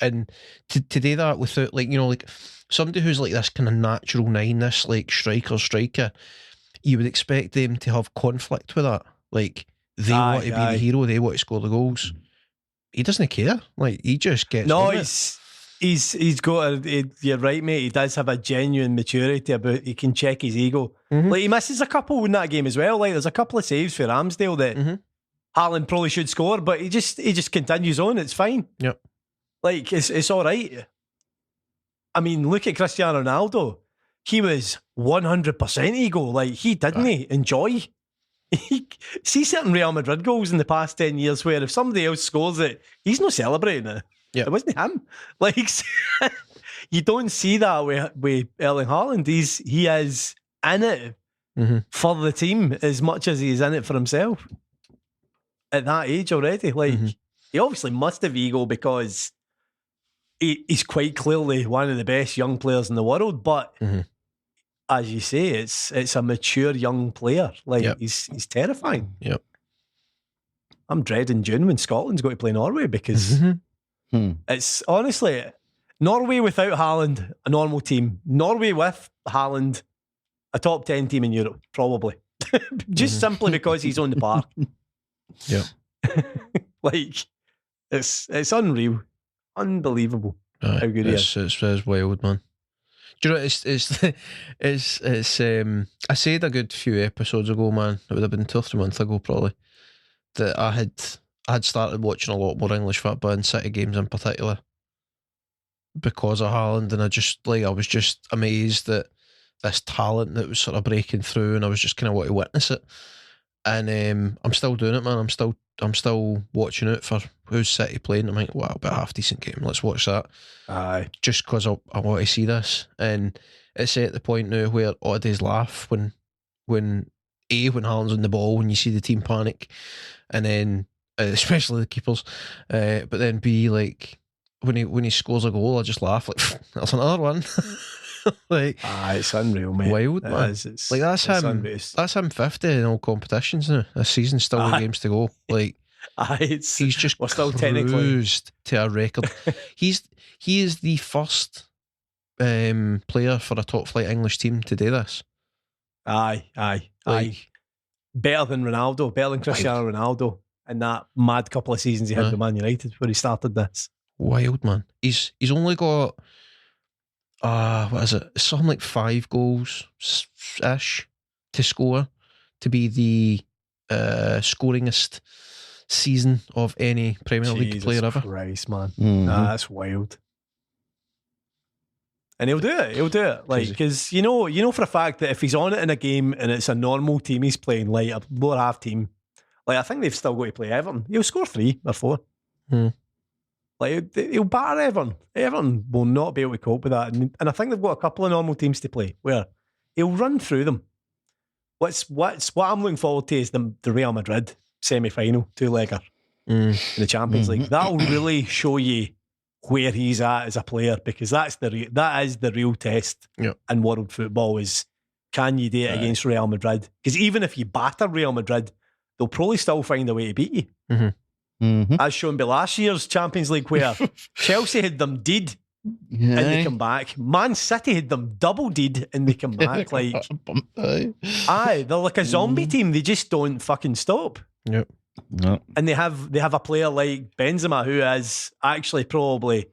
and to do that without, like, you know, like, somebody who's like this kind of natural nine, this like striker, you would expect them to have conflict with that. Like, they want to be the hero, they want to score the goals. He doesn't care. Like, he just gets he's got you're right, mate. He does have a genuine maturity about. He can check his ego. Like, he misses a couple in that game as well. Like, there's a couple of saves for Ramsdale that Haaland probably should score, but he just continues on. It's fine. Yep. Like, it's all right. I mean, look at Cristiano Ronaldo. He was 100% ego. Like, he didn't enjoy. See certain Real Madrid goals in the past 10 years where if somebody else scores it, he's not celebrating it. It wasn't him. Like, you don't see that with Erling Haaland. He is in it for the team as much as he's in it for himself at that age already. Like, he obviously must have ego because he's quite clearly one of the best young players in the world, but as you say, it's a mature young player. Like, he's terrifying. Yep. I'm dreading June when Scotland's got to play Norway because it's honestly Norway without Haaland, a normal team. Norway with Haaland, a top 10 team in Europe, probably. Just simply because he's on the park. Yeah. Like, it's unreal. Unbelievable how good he is. It's wild, man. Do you know, it's I said a good few episodes ago, man, it would have been 2 or 3 months ago probably, that I had started watching a lot more English football and City games in particular because of Haaland, and I was just amazed that this talent that was sort of breaking through, and I was just kind of want to witness it. And I'm still doing it, man. I'm still watching it for who's City playing. I'm like, wow, a bit half decent game. Let's watch that. Aye. Just because I want to see this. And it's at the point now where oddies laugh when Haaland's on the ball, when you see the team panic, and then especially the keepers. But then B, like when he scores a goal, I just laugh like that's another one. Like, it's unreal, mate. Wild, man. It's like that's it's him. unreal. That's him 50 in all competitions now. This season's still the games to go. Like, he's just we're still cruised to a record. He is the first player for a top flight English team to do this. Aye. Better than Ronaldo, better than Cristiano Ronaldo in that mad couple of seasons he had with Man United before he started this. Wild, man. He's only got what is it? Something like 5 goals ish to score to be the scoringest season of any Premier League player ever. Christ, man. That's wild. And he'll do it. Like, because you know for a fact that if he's on it in a game and it's a normal team he's playing, like a lower half team, like I think they've still got to play Everton, he'll score 3 or 4. Like, he'll batter Everton. Everton will not be able to cope with that. And I think they've got a couple of normal teams to play where he'll run through them. What I'm looking forward to is the Real Madrid semi-final 2-legger in the Champions League. That'll really show you where he's at as a player, because that is the real test in world football, is can you do it against Real Madrid? Because even if you batter Real Madrid, they'll probably still find a way to beat you. As shown by last year's Champions League, where Chelsea had them deed and they come back. Man City had them double deed and they come back. Like, they're like a zombie team. They just don't fucking stop. Yep. No. And they have a player like Benzema who is actually probably,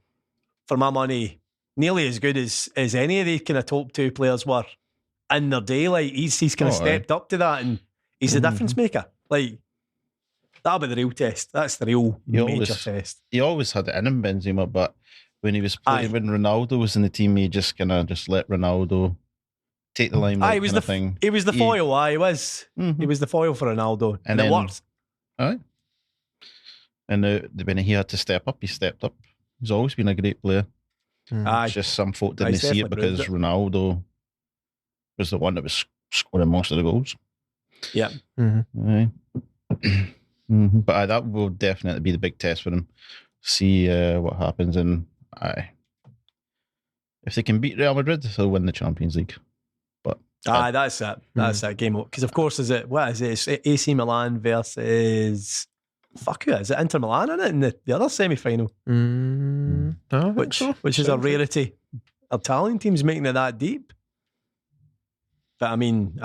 for my money, nearly as good as any of the kind of top 2 players were in their day. Like, he's kind of stepped up to that, and he's the difference maker. Like, that'll be the real test. That's the real major test. He always had it in him, Benzema, but when he was playing, when Ronaldo was in the team, he just kind of just let Ronaldo take the limelight. He was thing. He was the foil. He was. He was the foil for Ronaldo, and it worked. Aye. And when he had to step up, he stepped up. He's always been a great player. It's just some folk didn't see it because Ronaldo was the one that was scoring most of the goals. Yeah. But that will definitely be the big test for him. See what happens, and if they can beat Real Madrid, they'll win the Champions League. But that's it. That's that game. Because of course, what is it? It's AC Milan versus who is it? Inter Milan in it in the other semi-final, which is a rarity. Italian teams making it that deep. But I mean,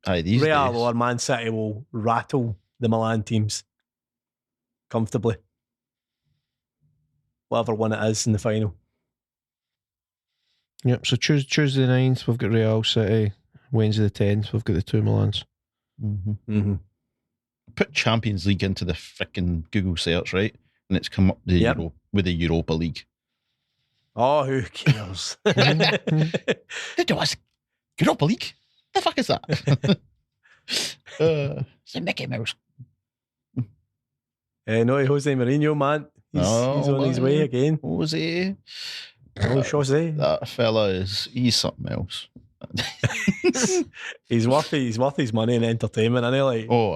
these Real days, or Man City will rattle the Milan teams comfortably. Whatever one it is in the final. Yep, so Tuesday the 9th, we've got Real City. Wednesday the 10th, we've got the 2 Milans. Put Champions League into the frickin' Google search, right? And it's come up with the Europa League. Oh, who cares? It was Europa League? The fuck is that? It's a Mickey Mouse. No, Jose Mourinho, man. He's on his way again. Jose. Jose. That fella he's something else. He's worth his money in entertainment, isn't he? Like, oh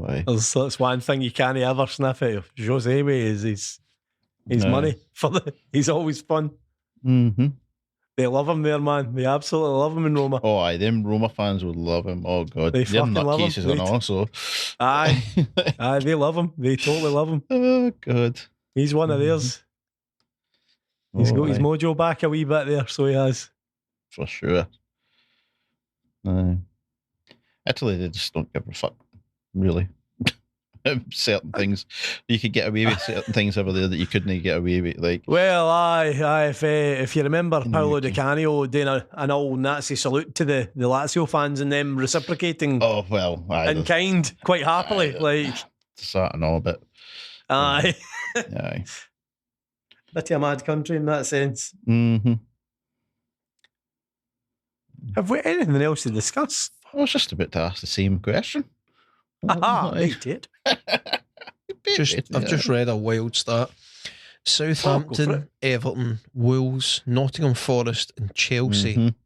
aye. That's one thing you can't ever sniff out of Jose way is his money. He's always fun. They love him there, man. They absolutely love him in Roma. Oh aye, them Roma fans would love him. Oh god, they're nutcases and also. Aye, they love him. They totally love him. Oh god, he's one of theirs. He's got his mojo back a wee bit there, so he has. For sure. Italy, they just don't give a fuck, really. Certain things you could get away with, certain things over there that you couldn't get away with. Like, well, aye. If you remember Paolo Di Canio doing an old Nazi salute to the Lazio fans and them reciprocating. Oh well, in kind, quite happily. Like, it's that and all a bit. Aye. Aye. Bit of a mad country in that sense. Have we anything else to discuss? I was just about to ask the same question. You did. I've just read a wild stat. Southampton, Everton, Wolves, Nottingham Forest and Chelsea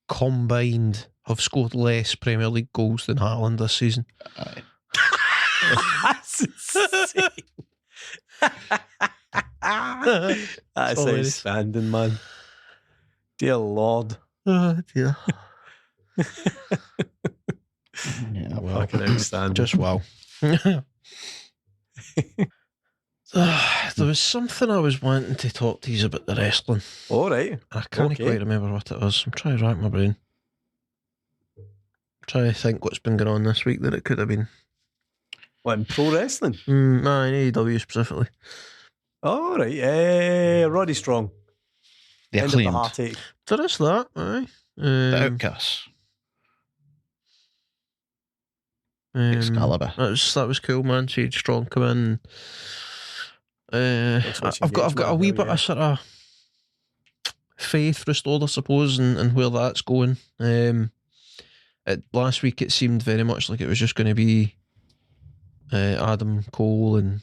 combined have scored less Premier League goals than Haaland this season. That's insane. That's outstanding, man. Dear Lord. Oh dear. Yeah, Well, Fucking outstanding. just wow. There was something I was wanting to talk to you about the wrestling. All right. I can't quite remember what it was. I'm trying to rack my brain. Trying to think what's been going on this week that it could have been. What, in pro wrestling? No, in AEW specifically. All right. Roddy Strong. the End of the Acclaimed, heartache. There is that, aye. the Outcasts, Excalibur. That was cool, man. See Strong come in. I've got a wee bit of sort of faith restored, I suppose, in where that's going. Last week it seemed very much like it was just going to be Adam Cole and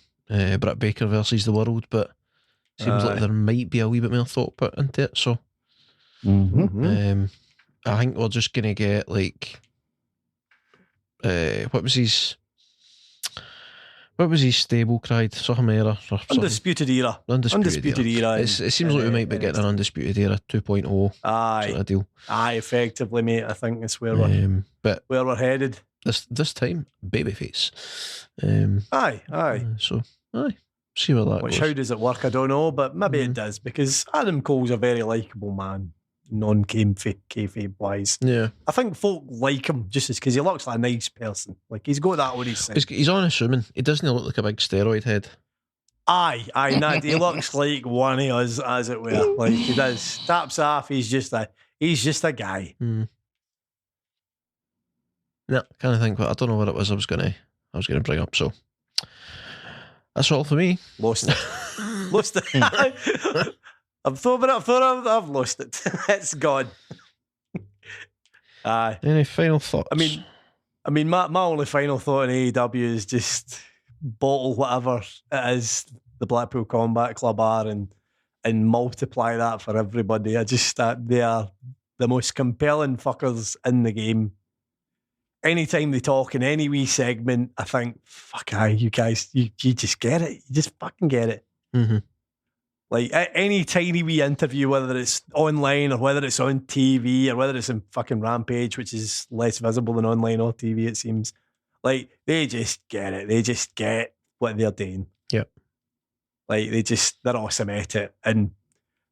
Britt Baker versus the world, but seems like there might be a wee bit more thought put into it. So I think we're just going to get like what was his stable cried? Something era. Undisputed Era. Undisputed era. It seems like we might be getting an Undisputed Era 2.0 sort of deal. Aye, effectively, mate. I think that's where we're headed. This time, babyface. Aye. So, see where that goes. How does it work? I don't know, but maybe it does, because Adam Cole's a very likeable man, non-kayfabe wise. Yeah. I think folk like him just because he looks like a nice person. Like, he's got that on his side. He's unassuming. He doesn't look like a big steroid head. Aye, Nad. He looks like one of us, as it were. Like, he does. Taps off. He's just a guy. Yeah, kind of think. But I don't know what it was. I was gonna bring up. So that's all for me. Lost it. I've lost it. It's gone. Aye. Any final thoughts? I mean, my only final thought in AEW is just bottle whatever it is the Blackpool Combat Club are and multiply that for everybody. I just they are the most compelling fuckers in the game. Anytime they talk in any wee segment, I think, fuck aye, you guys, you just get it. You just fucking get it. Mm-hmm. Like, any tiny wee interview, whether it's online or whether it's on TV or whether it's in fucking Rampage, which is less visible than online or TV, it seems. Like, they just get it. They just get what they're doing. Yep. Like, they're awesome at it. And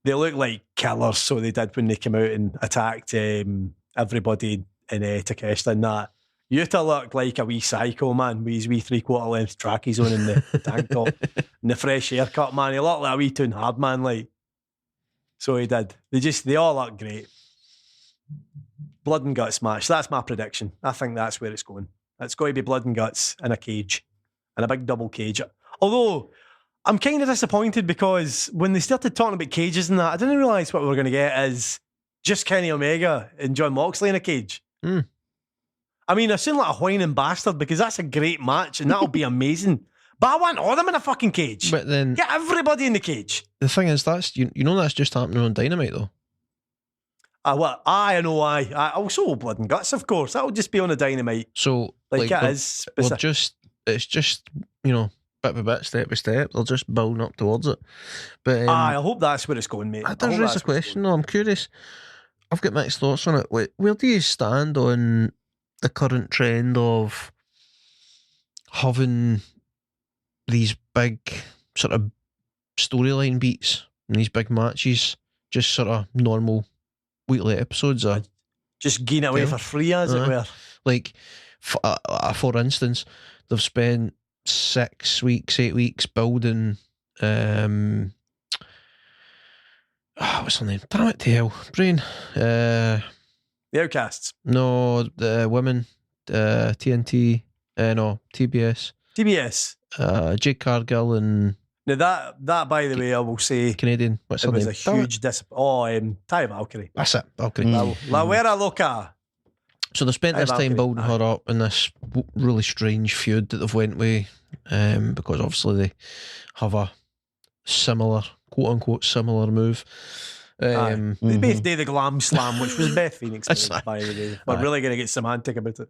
they look like killers, so they did when they came out and attacked everybody in Takeshita and that. Yuta looked like a wee psycho, man, with his wee 3/4 length trackies on in the tank top and the fresh haircut, man. He looked like a wee Toon Hard man, like. So he did. They all look great. Blood and guts match. That's my prediction. I think that's where it's going. It's going to be blood and guts in a cage, in a big double cage. Although I'm kind of disappointed because when they started talking about cages and that, I didn't realise what we were going to get is just Kenny Omega and John Moxley in a cage. I mean, I sound like a whining bastard because that's a great match and that'll be amazing. But I want all of them in a fucking cage. But then get everybody in the cage. The thing is, that's you know that's just happening on Dynamite though. What? I know. I also blood and guts, of course. That'll just be on a Dynamite. So like it is. It's just bit by bit, step by step. They'll just build up towards it. But I hope that's where it's going, mate. That does raise a question. I'm curious. I've got mixed thoughts on it. Where do you stand on the current trend of having these big sort of storyline beats and these big matches, just sort of normal weekly episodes? Just giving it away for free, as it were. Like, for instance, they've spent 6 weeks, 8 weeks building what's her name? Damn it to hell. Brain. The Outcasts. No, the women. TNT. No, TBS. Jake Cargill and... Now that by the way, I will say... Canadian. What's her name? It was a huge disappointment. Taya Valkyrie. That's it. Valkyrie. La Vera Loca. So they spent this time building her up in this really strange feud that they've went with, because obviously they have a similar, quote unquote, similar move. They both did the Glam Slam, which was Beth Phoenix, by the way. We're really going to get semantic about it.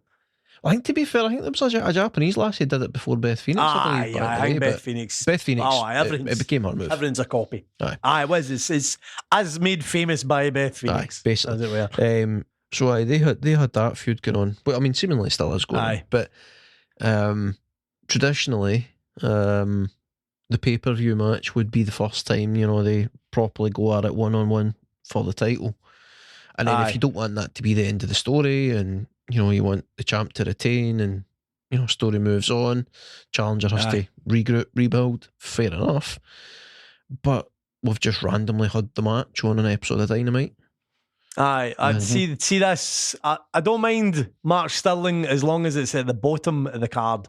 I think, to be fair, I think there was a Japanese lassie did it before Beth Phoenix. I think Beth Phoenix. Beth Phoenix. Oh, it became her move. Everyone's a copy. Aye. It was. It's as made famous by Beth Phoenix. Basically. As it were. So they had that feud going on. But I mean, seemingly still is going on. But traditionally, the pay-per-view match would be the first time, they properly go at it one-on-one for the title. And then if you don't want that to be the end of the story, and you want the champ to retain, and story moves on, challenger has to regroup, rebuild, fair enough. But we've just randomly had the match on an episode of Dynamite. I'd see this. I don't mind Mark Sterling as long as it's at the bottom of the card.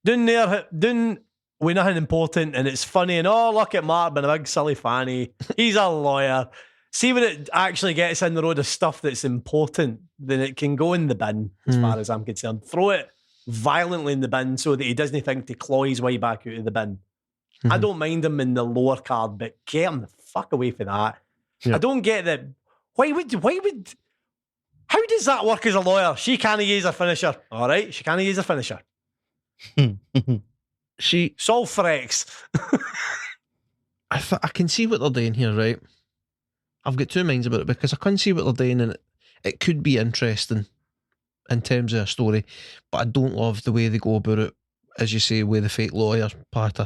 Down with nothing important, and it's funny, and look at Mark being a big silly fanny. He's a lawyer. See, when it actually gets in the road of stuff that's important, then it can go in the bin, as far as I'm concerned. Throw it violently in the bin so that he doesn't think to claw his way back out of the bin. I don't mind him in the lower card, but get him the fuck away from that. I don't get that. Why would how does that work as a lawyer? She can't use a finisher. All right, she can't use a finisher. Solve for X. I can see what they're doing here, right? I've got two minds about it, because I can see what they're doing, and it could be interesting in terms of a story, but I don't love the way they go about it, as you say, with the fake lawyer part.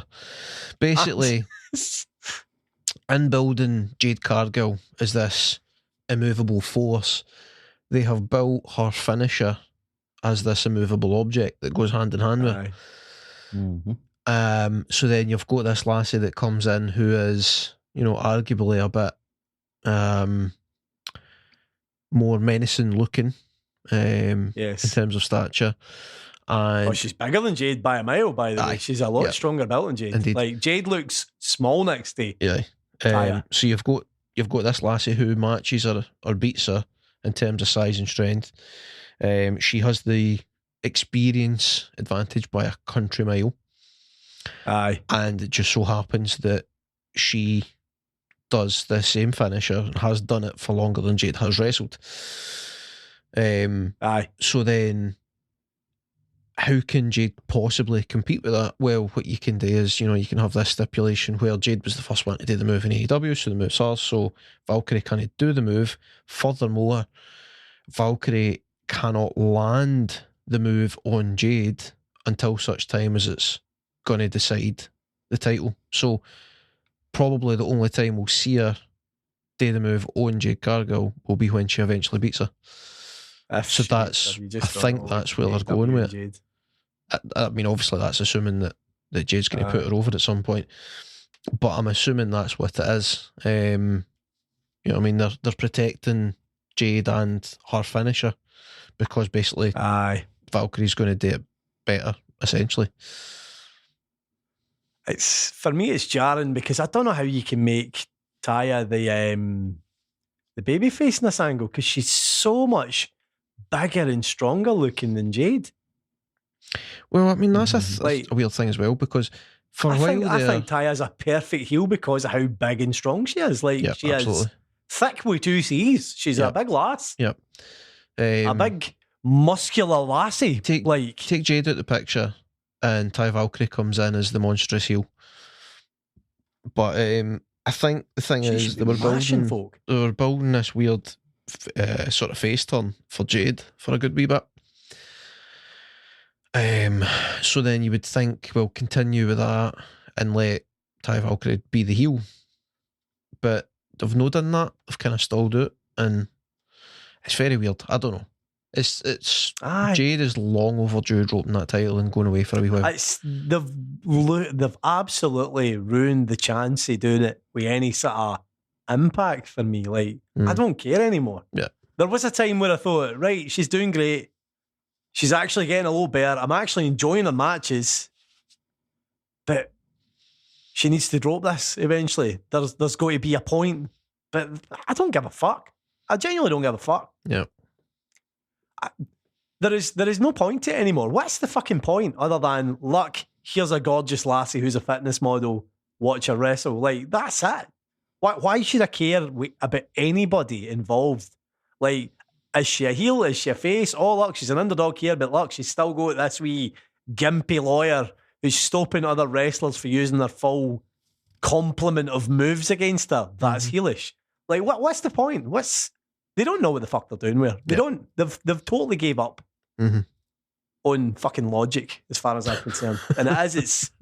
Basically, in building Jade Cargill as this immovable force, they have built her finisher as this immovable object that goes hand in hand with it. So then you've got this lassie that comes in who is, arguably a bit more menacing looking, in terms of stature. And she's bigger than Jade by a mile, by the way. She's a lot stronger built than Jade. Indeed. Like, Jade looks small next to so you've got this lassie who matches her or beats her in terms of size and strength. She has the experience advantage by a country mile. And it just so happens that she does the same finisher and has done it for longer than Jade has wrestled. So then, how can Jade possibly compete with that? Well, what you can do is, you can have this stipulation where Jade was the first one to do the move in AEW, so the move's hers, so Valkyrie can't do the move. Furthermore, Valkyrie cannot land the move on Jade until such time as it's going to decide the title. So probably the only time we'll see her do the move on Jade Cargill will be when she eventually beats her. I think that's where they're going with it. I mean, obviously that's assuming that Jade's going to put her over at some point, but I'm assuming that's what it is. They're protecting Jade and her finisher, because basically Valkyrie's going to do it better, essentially. For me, it's jarring, because I don't know how you can make Taya the baby face in this angle, because she's so much bigger and stronger looking than Jade. Well, I mean, that's a weird thing as well, because for a while I think Taya's a perfect heel because of how big and strong she is. She is thick with two C's. She's a big lass. A big muscular lassie. Take Jade out the picture, and Taya Valkyrie comes in as the monstrous heel. But I think the thing is, they were building this weird sort of face turn for Jade for a good wee bit. So then you would think, well, continue with that and let Taya Valkyrie be the heel. But they've not done that. They've kind of stalled it, and it's very weird. I don't know. It's Jade is long overdue dropping that title and going away for a wee while. They've absolutely ruined the chance of doing it with any sort of impact for me. I don't care anymore. There was a time where I thought, right, she's doing great. She's actually getting a little better. I'm actually enjoying her matches, but she needs to drop this eventually. There's going to be a point, but I don't give a fuck. I genuinely don't give a fuck. There is no point to it anymore. What's the fucking point other than, look, here's a gorgeous lassie who's a fitness model, watch her wrestle. That's it. Why should I care about anybody involved? Is she a heel? Is she a face? Oh, look, she's an underdog here, but look, she's still got this wee gimpy lawyer who's stopping other wrestlers for using their full complement of moves against her. That's heelish. Like, what's the point? They don't know what the fuck they're doing. They've totally gave up on fucking logic, as far as I'm concerned. And it's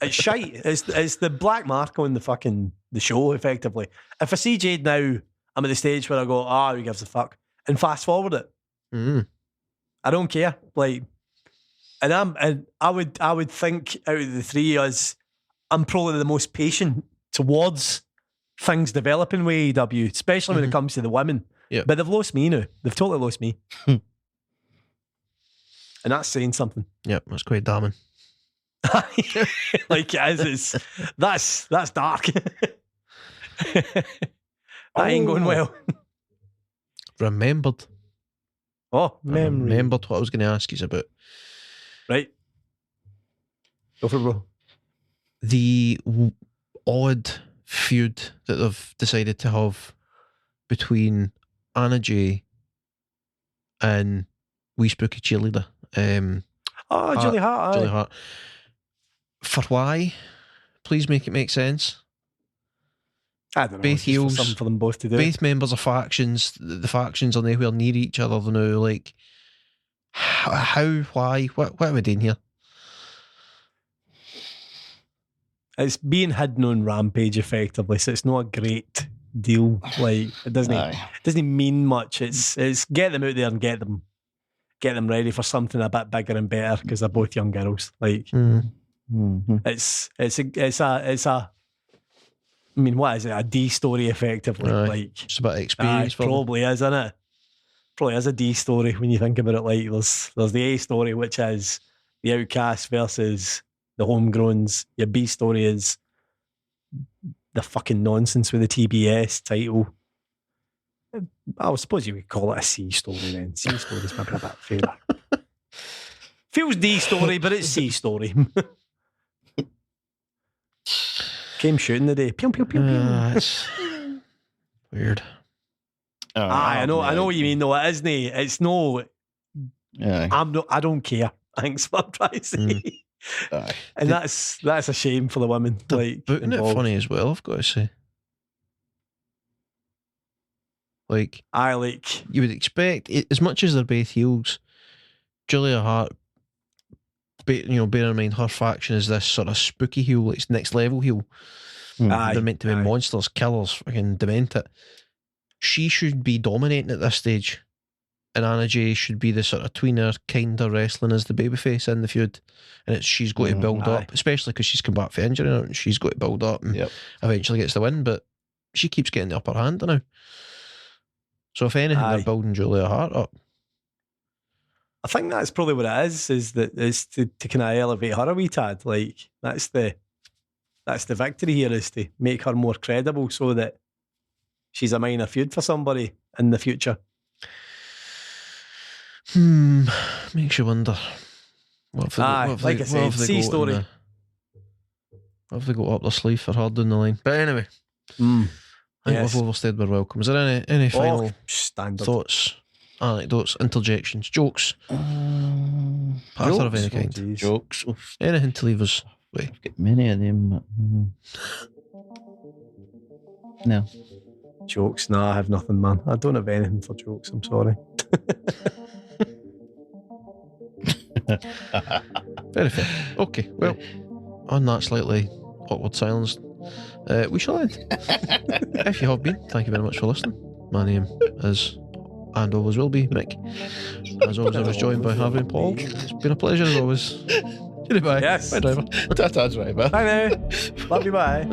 shite. It's the black mark on the show, effectively. If I see Jade now, I'm at the stage where I go, who gives a fuck? And fast forward it. I don't care. Like, and I would think out of the three of us, I'm probably the most patient towards things developing with AEW, especially when it comes to the women. Yeah. But they've lost me now. They've totally lost me. And that's saying something. Yep, that's quite damning. Like it is. That's dark. That ain't going well. Remembered. Oh, memory. Remembered what I was going to ask you about. Right. Go for it, bro. The odd feud that they've decided to have between Anna Jay and wee spooky cheerleader. Julie Hart. Julie Hart. For why? Please make it make sense. I don't know. Both heels, something for them both to do. both members of factions. The factions are nowhere near each other now. Like, how? Why? What are we doing here? It's being hidden on Rampage, effectively, so it's not a great deal. Like, it doesn't mean much. It's get them out there and get them ready for something a bit bigger and better, because they're both young girls. Like, it's a. I mean, what is it? A D story, effectively. Like, just a bit of experience. For probably is, isn't it? Probably is a D story when you think about it. Like, there's the A story, which is the outcast versus the homegrowns. Your B story is the fucking nonsense with the TBS title. I suppose you would call it a C story then. C story is maybe a bit fairer. Feels D story, but it's C story. Came shooting the day. Pew, pew, pew, pew. That's weird. I know what you mean. No, it isn't. It's no. I don't care. Thanks for trying to say. And that's a shame for the women. Like, booking it funny as well, I've got to say. Like, you would expect, as much as they're both heels, Julia Hart, bearing in mind her faction is this sort of spooky heel, it's next level heel. They're meant to be monsters, killers, fucking demented. She should be dominating at this stage, and Anna Jay should be the sort of tweener, kinder wrestling as the babyface in the feud, and she's got to build up, especially because she's come back for injury now, and she's got to build up and eventually gets the win, but she keeps getting the upper hand now. So if anything, they're building Julia Hart up. I think that's probably what it is to kind of elevate her a wee tad. Like, that's the victory here, is to make her more credible so that she's a minor feud for somebody in the future. Makes you wonder. What have C story. What have they got up their sleeve for her down the line? But anyway, I think we've overstayed our welcome. Is there any final thoughts, anecdotes, interjections, jokes, patter of any kind? Jokes. Anything to leave us with? I've got many of them. No. Jokes? Nah, I have nothing, man. I don't have anything for jokes. I'm sorry. Very fair. Okay, well, on that slightly awkward silence, we shall end. If you have been, thank you very much for listening. My name is, and always will be, Mick. As always, I was joined by Harvey and Paul. It's been a pleasure as always. Goodbye. Yes. Bye, driver. Ta-ta, driver. Bye now. Love you, bye.